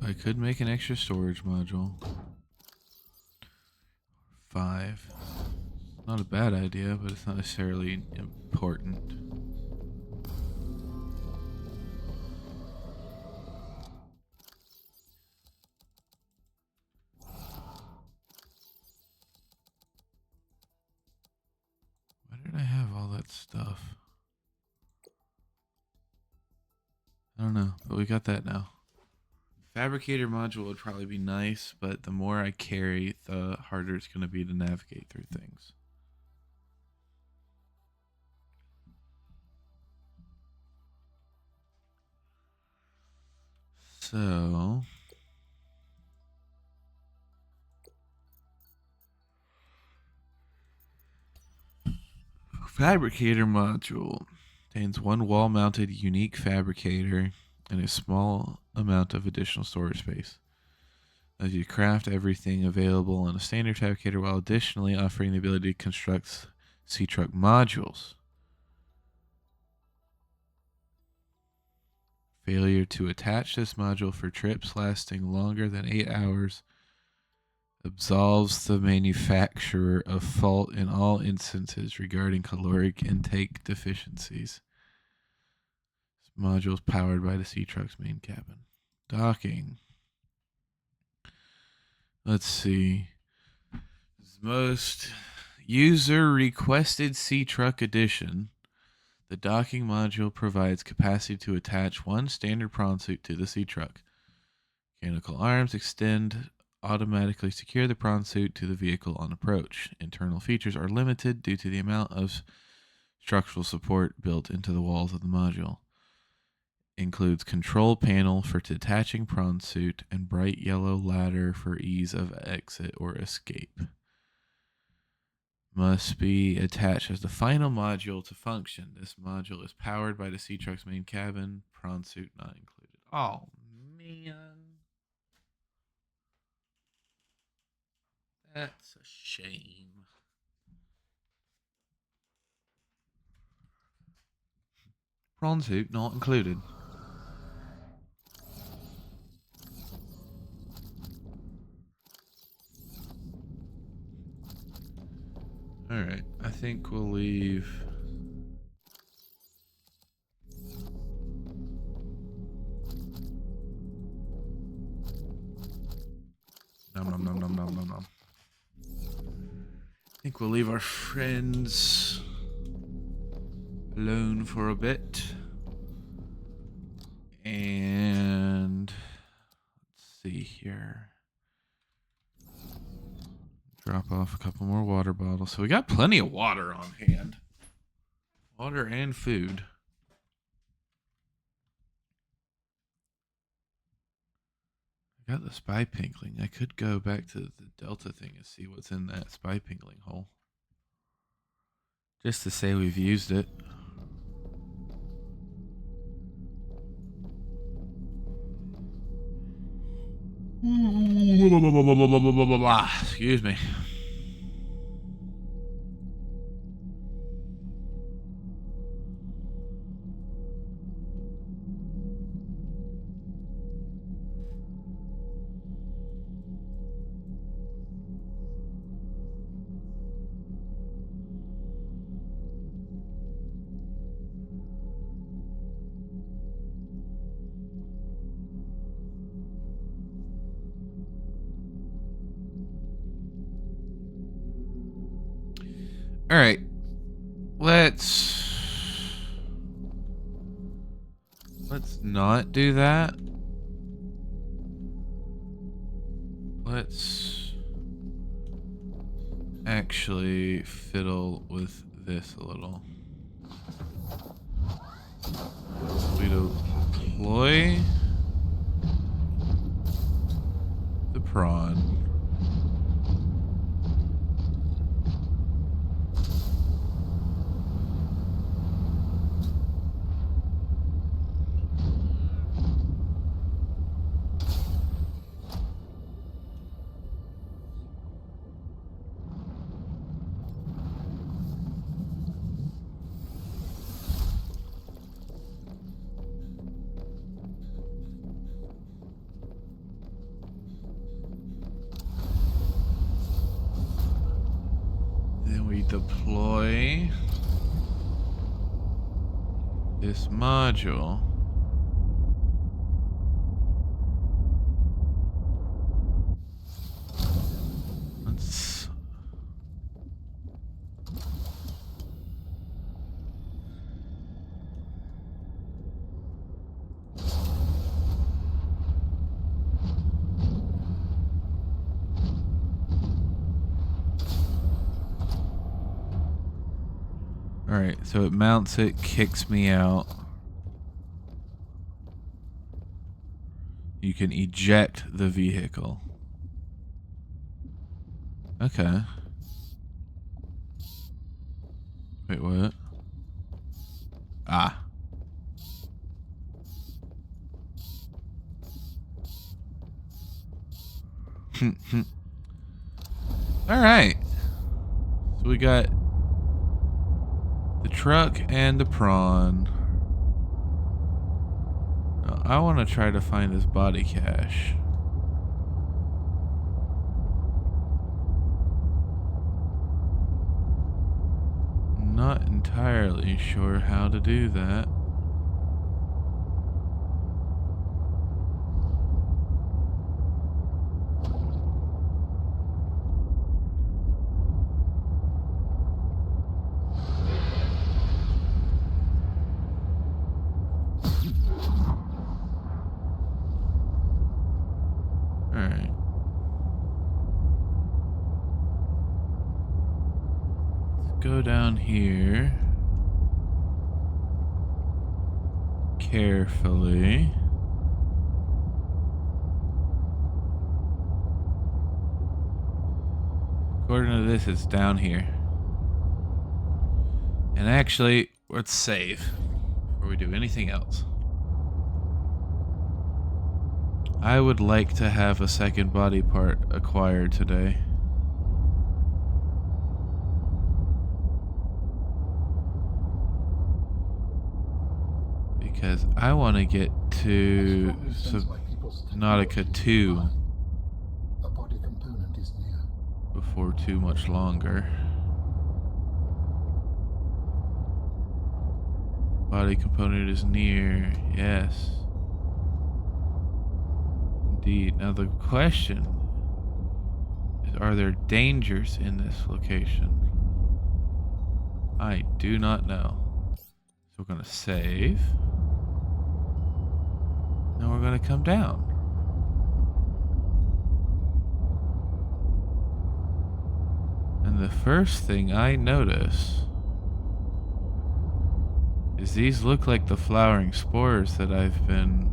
I could make an extra storage module. 5. Not a bad idea, but it's not necessarily important. Why did I have all that stuff? I don't know, but we got that now. Fabricator module would probably be nice, but the more I carry, the harder it's going to be to navigate through things. So, fabricator module contains one wall-mounted unique fabricator and a small amount of additional storage space. As you craft everything available on a standard fabricator while additionally offering the ability to construct sea truck modules. Failure to attach this module for trips lasting longer than 8 hours absolves the manufacturer of fault in all instances regarding caloric intake deficiencies. This module is powered by the sea truck's main cabin. Docking. Let's see. Most user requested sea truck edition. The docking module provides capacity to attach one standard prawn suit to the sea truck. Mechanical arms extend automatically secure the prawn suit to the vehicle on approach. Internal features are limited due to the amount of structural support built into the walls of the module. Includes control panel for detaching prawn suit and bright yellow ladder for ease of exit or escape. Must be attached as the final module to function. This module is powered by the sea truck's main cabin. Prawn suit not included. Oh, man. That's a shame. Prawn suit not included. Alright, I think we'll leave. Nom nom nom nom nom nom nom. I think we'll leave our friends alone for a bit. And let's see here. Drop off a couple more water bottles. So we got plenty of water on hand. Water and food. I got the spy pinkling. I could go back to the Delta thing and see what's in that spy pinkling hole. Just to say we've used it. Excuse me. All right, let's not do that. Let's actually fiddle with this a little. We deploy the prawn. redeploy this module. Let's... Alright, so it mounts it, kicks me out. You can eject the vehicle. Okay. Wait, what? Ah. Alright. So we got the truck and the prawn. Now, I want to try to find this body cache. Not entirely sure how to do that. Alright. Let's go down here. Carefully. According to this, it's down here. And actually, let's save before we do anything else. I would like to have a second body part acquired today. Because I want to get to Subnautica 2 A body component is near. before too much longer. Body component is near, yes. Indeed. Now the question is, are there dangers in this location? I do not know. So we're going to save. Now we're going to come down. And the first thing I notice is these look like the flowering spores that I've been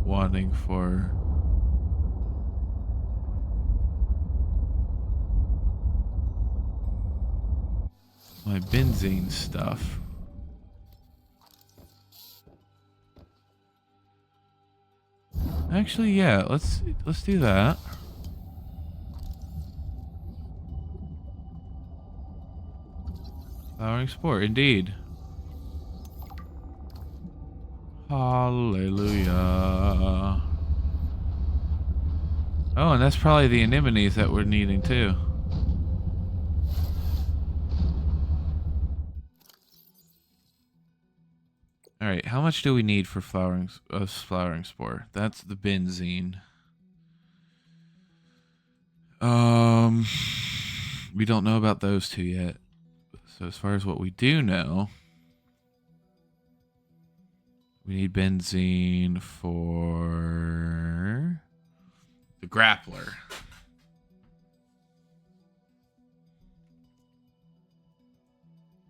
wanting for my benzene stuff. Actually, yeah, let's do that. Flowering spore, indeed. Hallelujah. Oh, and that's probably the anemones that we're needing too. Alright, how much do we need for flowering spore? That's the benzene. We don't know about those two yet. So as far as what we do know, we need benzene for the grappler.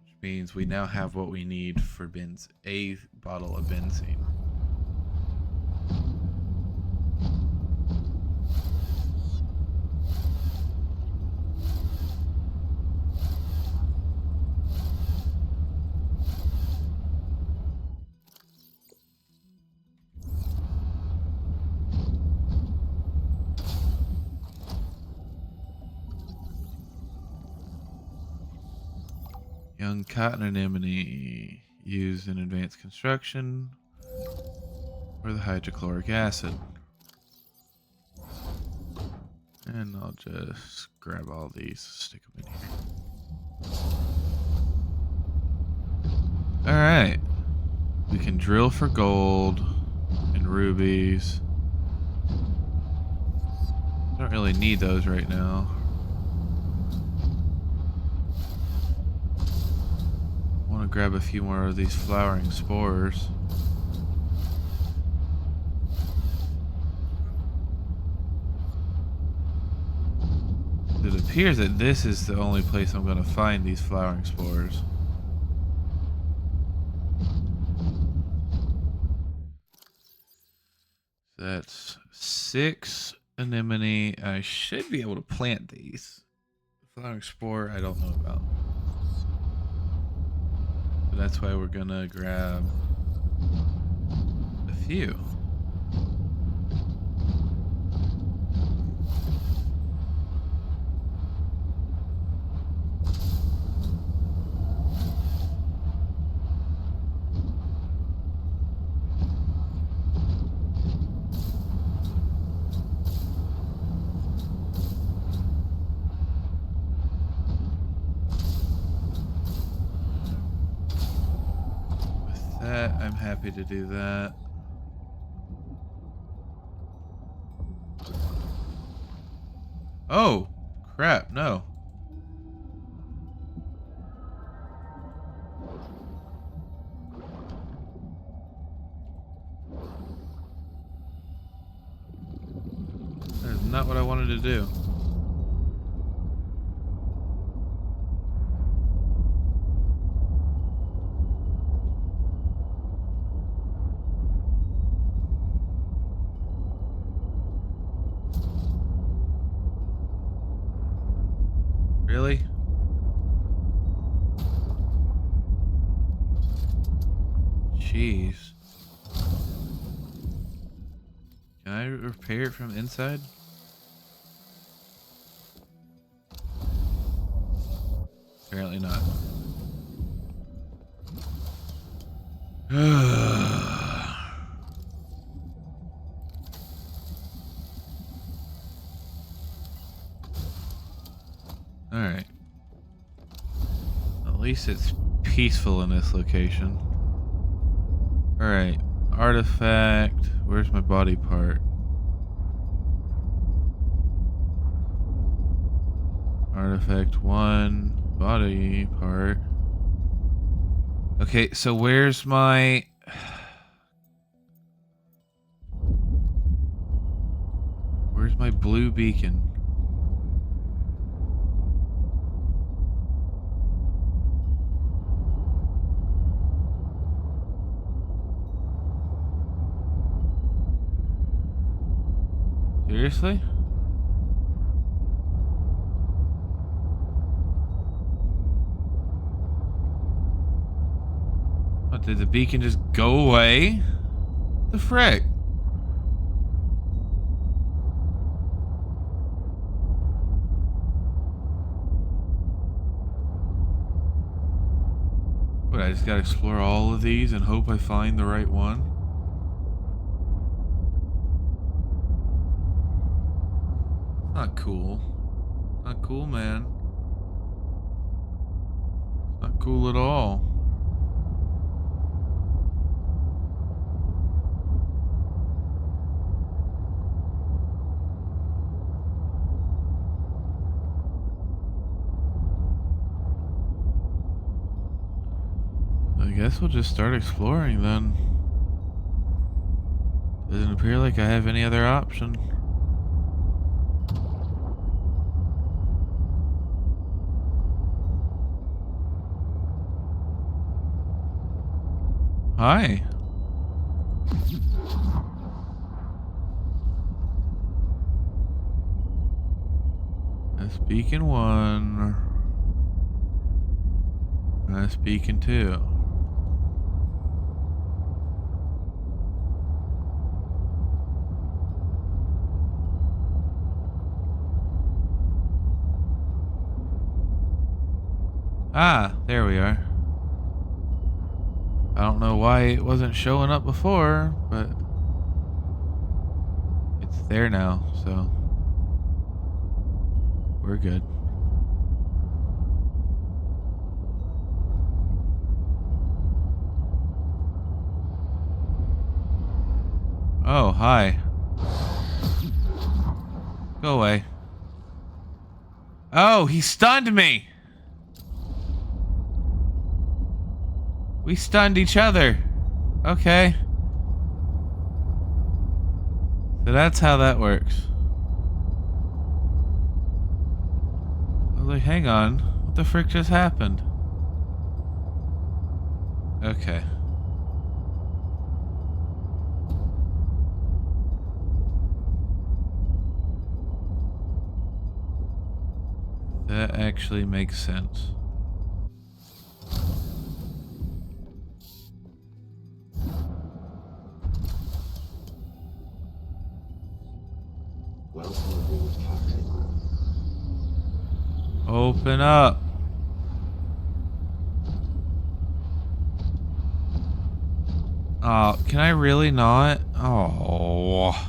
Which means we now have what we need for a bottle of benzene. Young cotton anemone used in advanced construction or the hydrochloric acid. And I'll just grab all these, stick them in here. Alright. We can drill for gold and rubies. I don't really need those right now. I want to grab a few more of these flowering spores. It appears that this is the only place I'm going to find these flowering spores. That's 6 anemone. I should be able to plant these. Flowering spore, I don't know about. But that's why we're going to grab a few. I'm happy to do that. Oh, crap, no. That is not what I wanted to do. Really? Jeez. Can I repair it from inside? Apparently not. Alright. At least it's peaceful in this location. Alright. Artifact. Where's my body part? Artifact 1. Body part. Okay, so where's my... Where's my blue beacon? Seriously? What, did the beacon just go away? The frick? What, I just gotta explore all of these and hope I find the right one? Not cool. Not cool, man. Not cool at all. I guess we'll just start exploring then. Doesn't appear like I have any other option. Hi. That's beacon 1. That's beacon 2. Ah, there we are. I don't know why it wasn't showing up before, but it's there now, so we're good. Oh, hi. Go away. Oh, he stunned me. We stunned each other. Okay. So that's how that works. I was like, hang on. What the frick just happened? Okay. That actually makes sense. Open up. Oh, can I really not? Oh.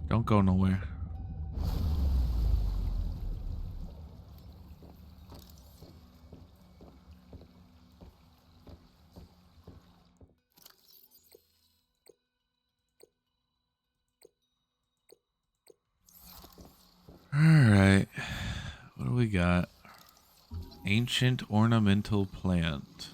Don't go nowhere. Alright. What do we got? Ancient ornamental plant.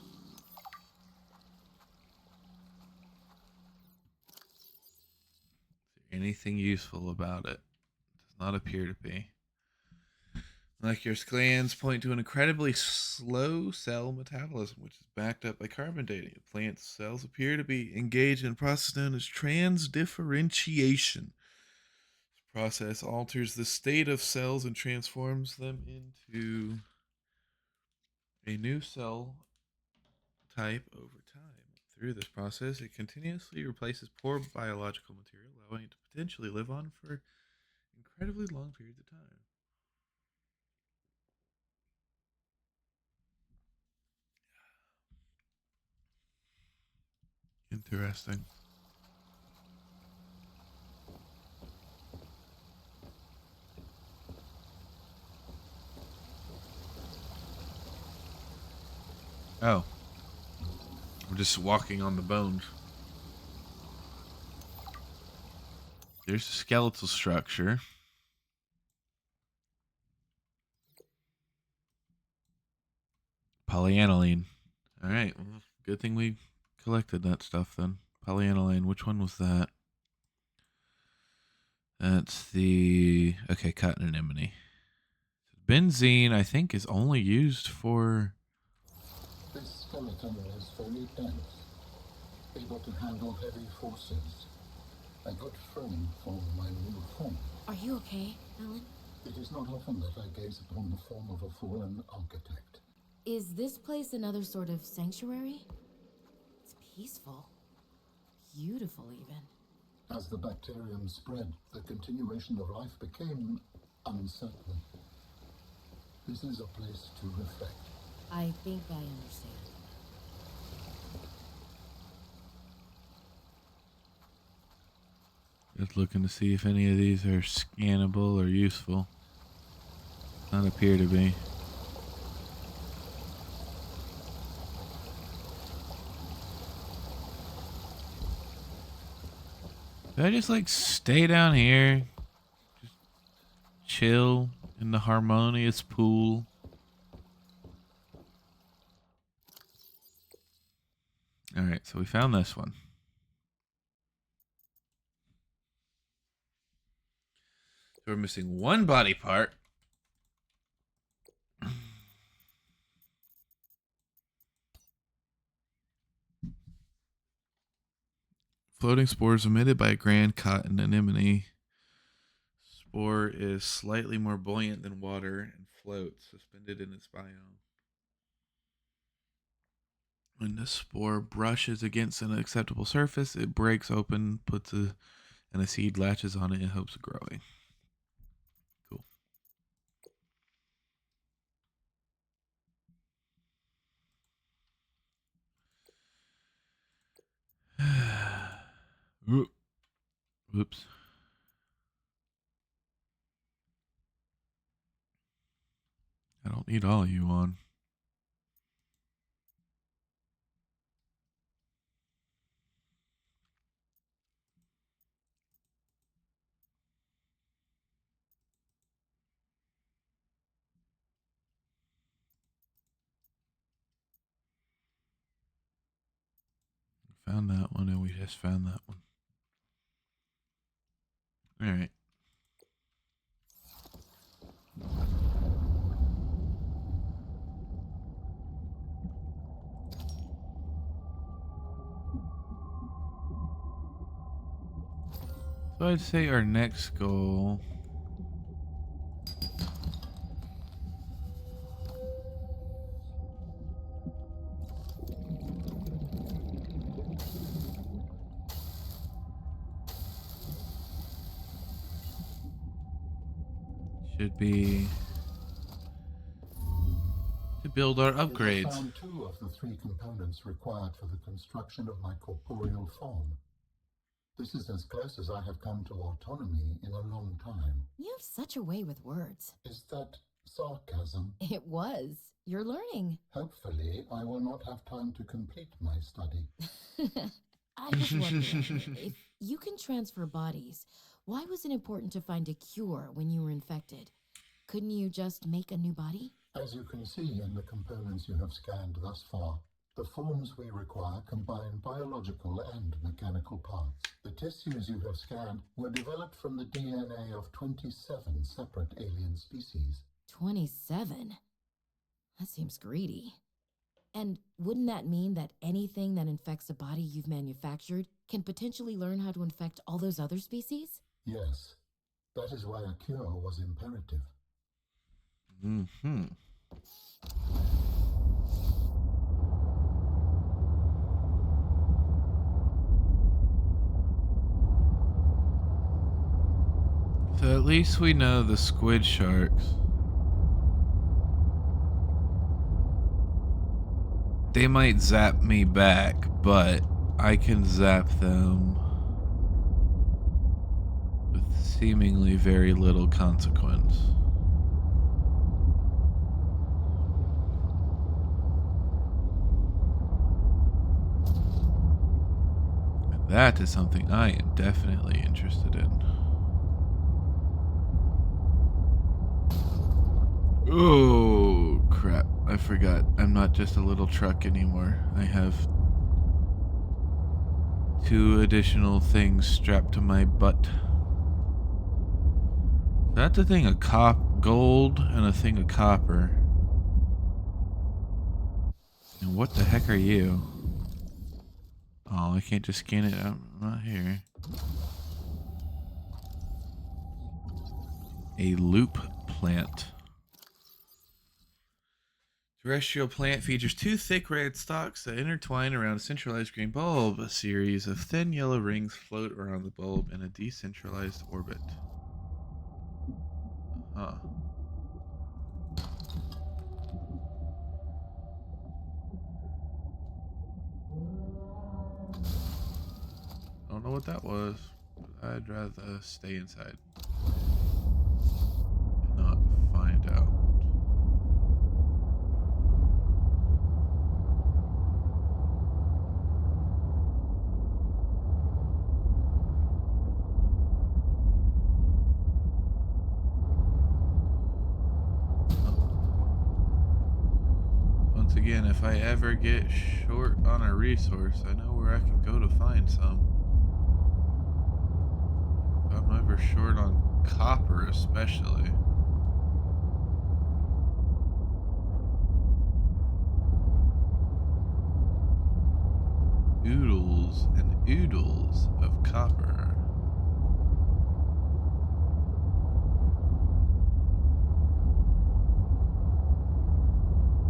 Anything useful about it? Does not appear to be. Molecular glands point to an incredibly slow cell metabolism, which is backed up by carbon dating. Plant cells appear to be engaged in a process known as transdifferentiation. This process alters the state of cells and transforms them into a new cell type over time. Through this process, it continuously replaces poor biological material, allowing it to potentially live on for incredibly long periods of time. Interesting. Oh. I'm just walking on the bones. There's a skeletal structure. Polyaniline. Alright, well, good thing we collected that stuff then. Polyaniline, which one was that? That's the... Okay, cotton anemone. Benzene, I think, is only used for... This skeleton is very dense, able to handle heavy forces. A good frame for my new form. Are you okay, Alan? It is not often that I gaze upon the form of a fallen architect. Is this place another sort of sanctuary? It's peaceful. Beautiful, even. As the bacterium spread, the continuation of life became uncertain. This is a place to reflect. I think I understand. Just looking to see if any of these are scannable or useful. Not appear to be. Did I just like stay down here? Just chill in the harmonious pool? Alright, so we found this one. So we're missing one body part. Floating spores emitted by a grand cotton anemone. Spore is slightly more buoyant than water and floats, suspended in its biome. When the spore brushes against an acceptable surface, it breaks open, and a seed latches on it in hopes of growing. Cool. Whoops. I don't need all you on. Found that one, and we just found that one. All right. So I'd say our next goal should be to build our I upgrades. found 2 of the 3 components required for the construction of my corporeal form. This is as close as I have come to autonomy in a long time. You have such a way with words. Is that sarcasm? It was. You're learning. Hopefully, I will not have time to complete my study. I was wondering, if you can transfer bodies, why was it important to find a cure when you were infected? Couldn't you just make a new body? As you can see in the components you have scanned thus far, the forms we require combine biological and mechanical parts. The tissues you have scanned were developed from the DNA of 27 separate alien species. 27? That seems greedy. And wouldn't that mean that anything that infects a body you've manufactured can potentially learn how to infect all those other species? Yes, that is why a cure was imperative. Mm-hmm. So at least we know the squid sharks. They might zap me back, but I can zap them with seemingly very little consequence. And that is something I am definitely interested in. Oh, crap. I forgot. I'm not just a little truck anymore. I have 2 additional things strapped to my butt. That's a thing of gold and a thing of copper. And what the heck are you? Oh, I can't just scan it. I'm not here. A loop plant. Terrestrial plant features 2 thick red stalks that intertwine around a centralized green bulb. A series of thin yellow rings float around the bulb in a decentralized orbit. Huh. I don't know what that was, but I'd rather stay inside and not find out. Once again, if I ever get short on a resource, I know where I can go to find some. If I'm ever short on copper, especially. Oodles and oodles of copper.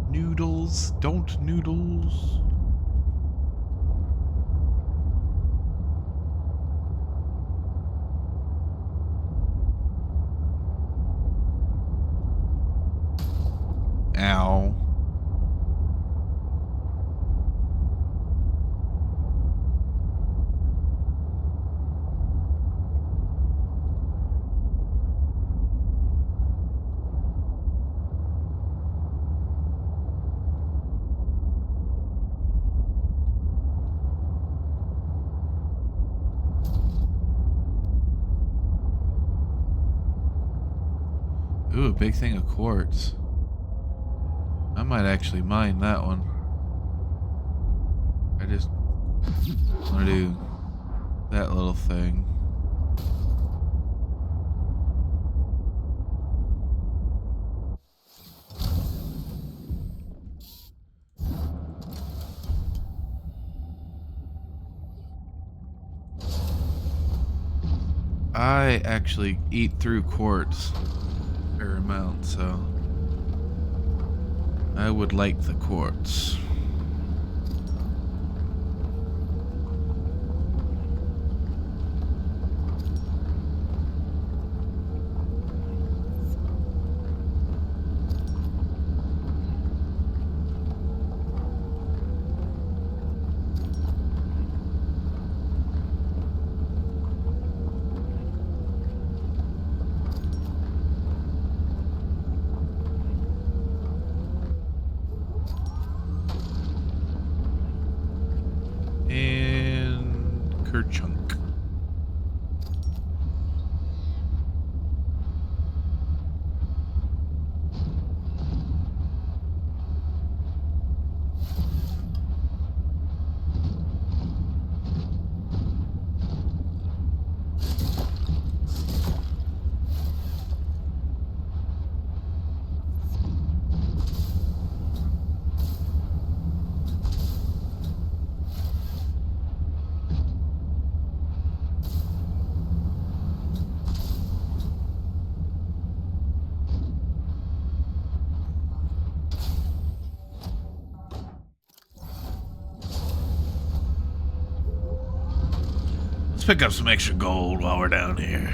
Noodles, don't noodles. Ow. Ooh, a big thing of quartz. I might actually mine that one. I just want to do that little thing. I actually eat through quartz a fair amount, so I would like the quartz. And Kerchunk. Let's pick up some extra gold while we're down here.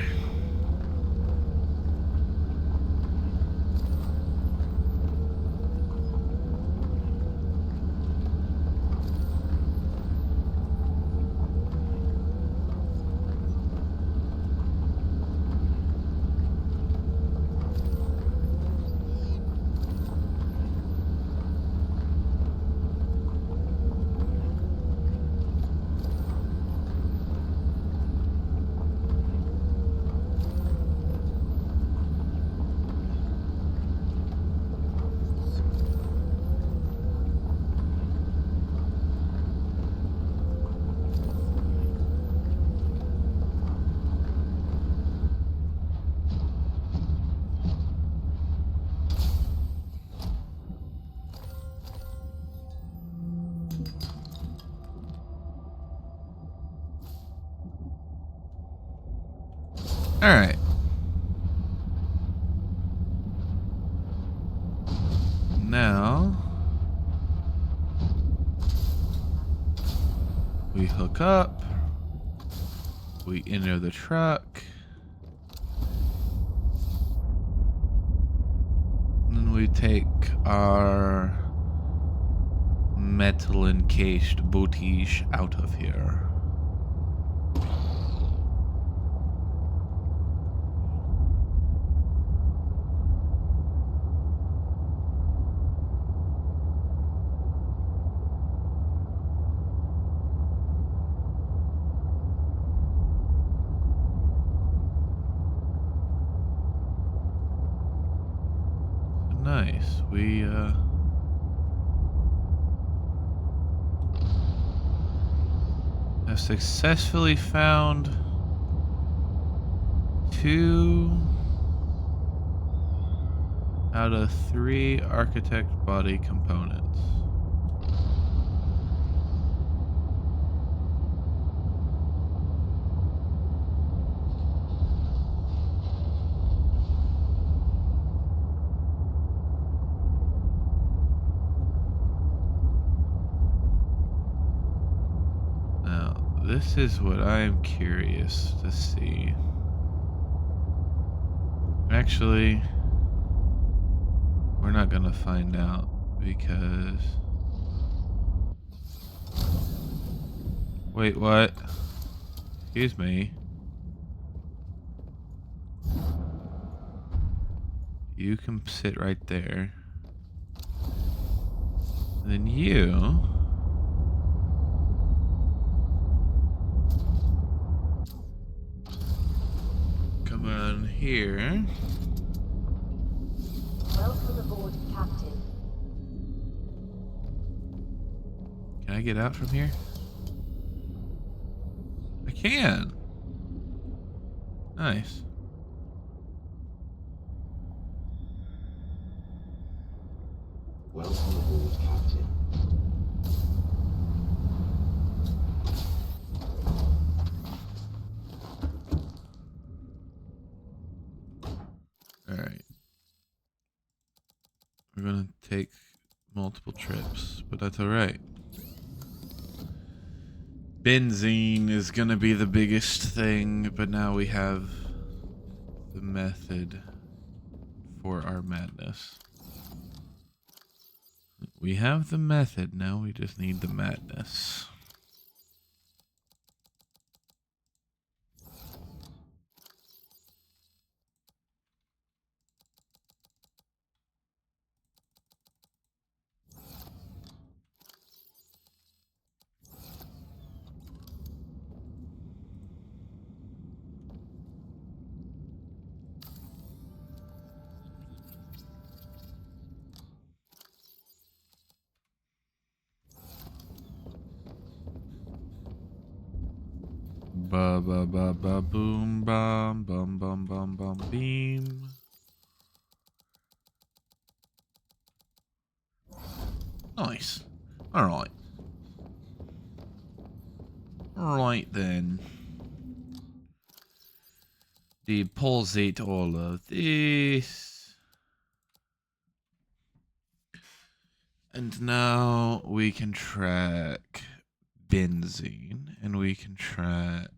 All right. Now we hook up. We enter the truck. And then we take our metal encased booties out of here. Nice. We have successfully found 2 out of 3 architect body components. This is what I'm curious to see. Actually, we're not gonna find out because... Wait, what? Excuse me. You can sit right there. And then you... come on here. Welcome aboard, Captain. Can I get out from here? I can. Nice. Welcome aboard, Captain. All right. We're gonna take multiple trips, but that's all right. Benzene is gonna be the biggest thing, but now we have the method for our madness. We have the method, now we just need the madness. Ba ba ba ba boom bum bum bum bum bum beam. Nice. Alright. Alright then. Deposit all of this. And now we can track benzene and we can track.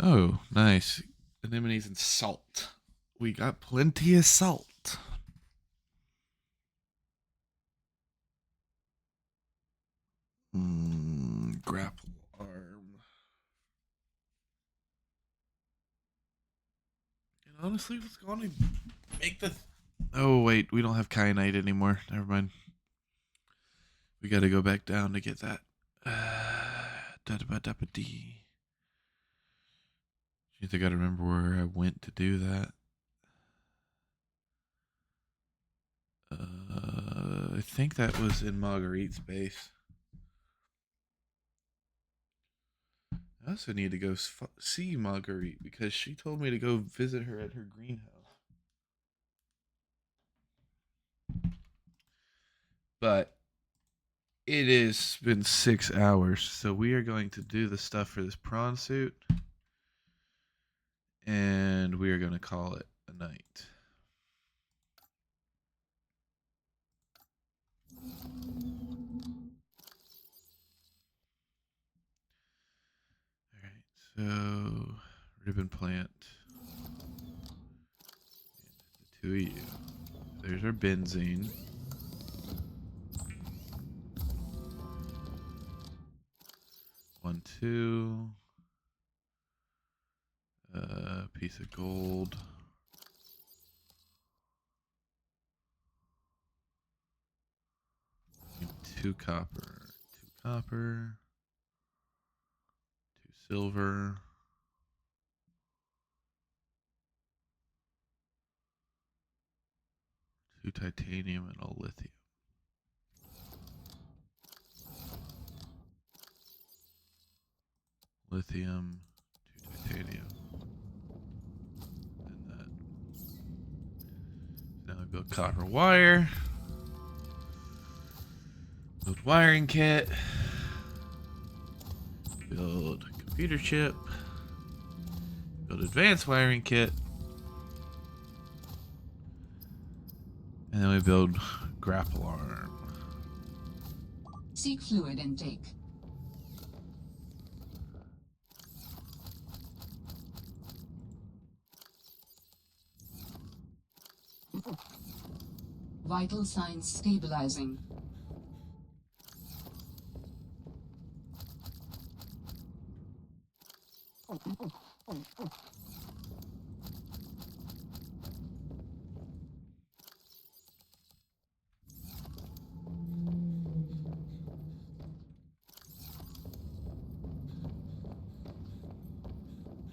Oh, nice. Anemones and salt. We got plenty of salt. Grapple arm. And honestly, what's going to make the... Oh, wait. We don't have kyanite anymore. Never mind. We got to go back down to get that. Da-da-ba-da-ba-dee. I think I gotta remember where I went to do that. I think that was in Marguerite's base. I also need to go see Marguerite because she told me to go visit her at her greenhouse. But it has been 6 hours, so we are going to do the stuff for this prawn suit. And we are going to call it a night. Alright, so ribbon plant. And the two of you. There's our benzene. One, two. Piece of gold. Two copper. Two copper. Two silver. Two titanium and a lithium. Lithium, two titanium. And that. Now we build copper wire. Build wiring kit. Build computer chip. Build advanced wiring kit. And then we build grapple arm. Seek fluid intake. Vital signs stabilizing.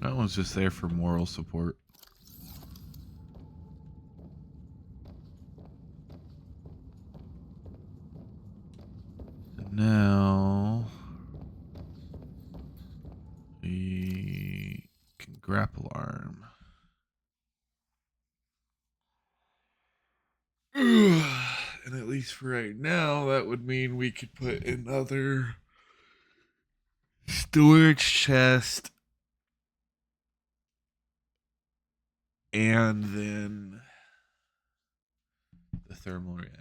That one's just there for moral support. grapple arm. And at least for right now, that would mean we could put another storage chest and then the thermal reactor.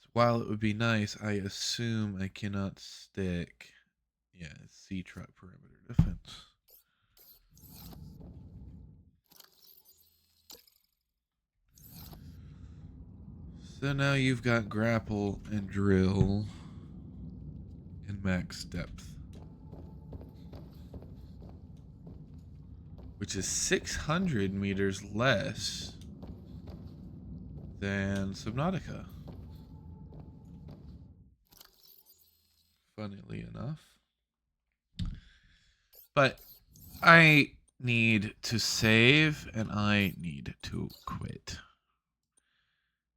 So while it would be nice, I assume I cannot stick, sea truck perimeter defense. So now you've got grapple and drill and max depth, which is 600 meters less than Subnautica. Funnily enough. But I need to save and I need to quit.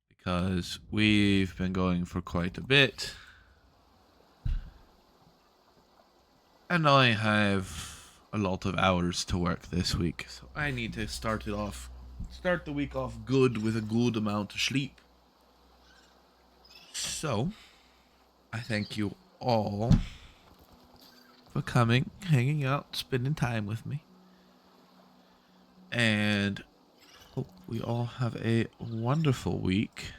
Because we've been going for quite a bit. And I have a lot of hours to work this week. So I need to start the week off good with a good amount of sleep. So, I thank you all for coming, hanging out, spending time with me. And hope we all have a wonderful week.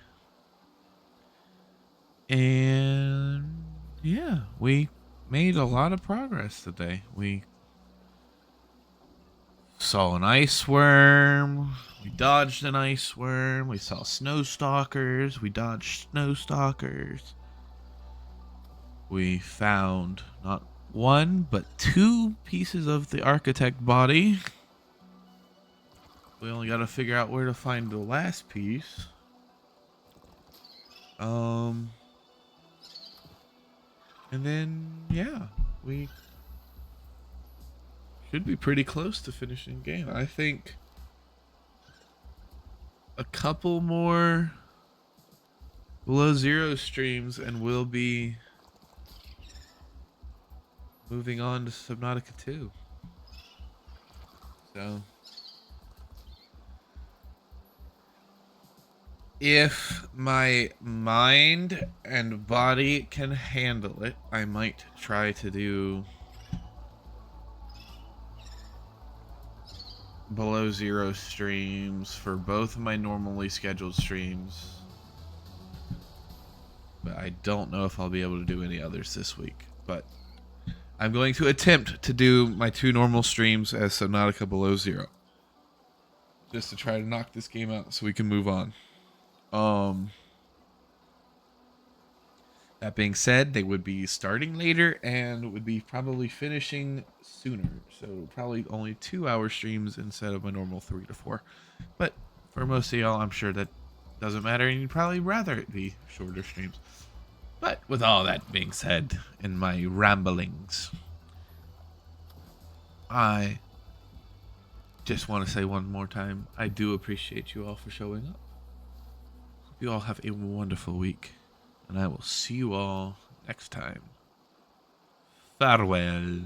And yeah, we made a lot of progress today. We saw an ice worm. We dodged an ice worm. We saw snow stalkers. We dodged snow stalkers. We found not one, but 2 pieces of the architect body. We only got to figure out where to find the last piece. And then, yeah, we should be pretty close to finishing the game. I think a couple more Below Zero streams and we'll be moving on to Subnautica 2. So, if my mind and body can handle it, I might try to do Below Zero streams for both of my normally scheduled streams. But I don't know if I'll be able to do any others this week. But I'm going to attempt to do my 2 normal streams as Subnautica Below Zero. Just to try to knock this game out so we can move on. That being said, they would be starting later and would be probably finishing sooner. So probably only 2-hour streams instead of my normal 3 to 4. But for most of y'all, I'm sure that doesn't matter and you'd probably rather it be shorter streams. But with all that being said, in my ramblings, I just want to say one more time, I do appreciate you all for showing up. Hope you all have a wonderful week. And I will see you all next time. Farewell.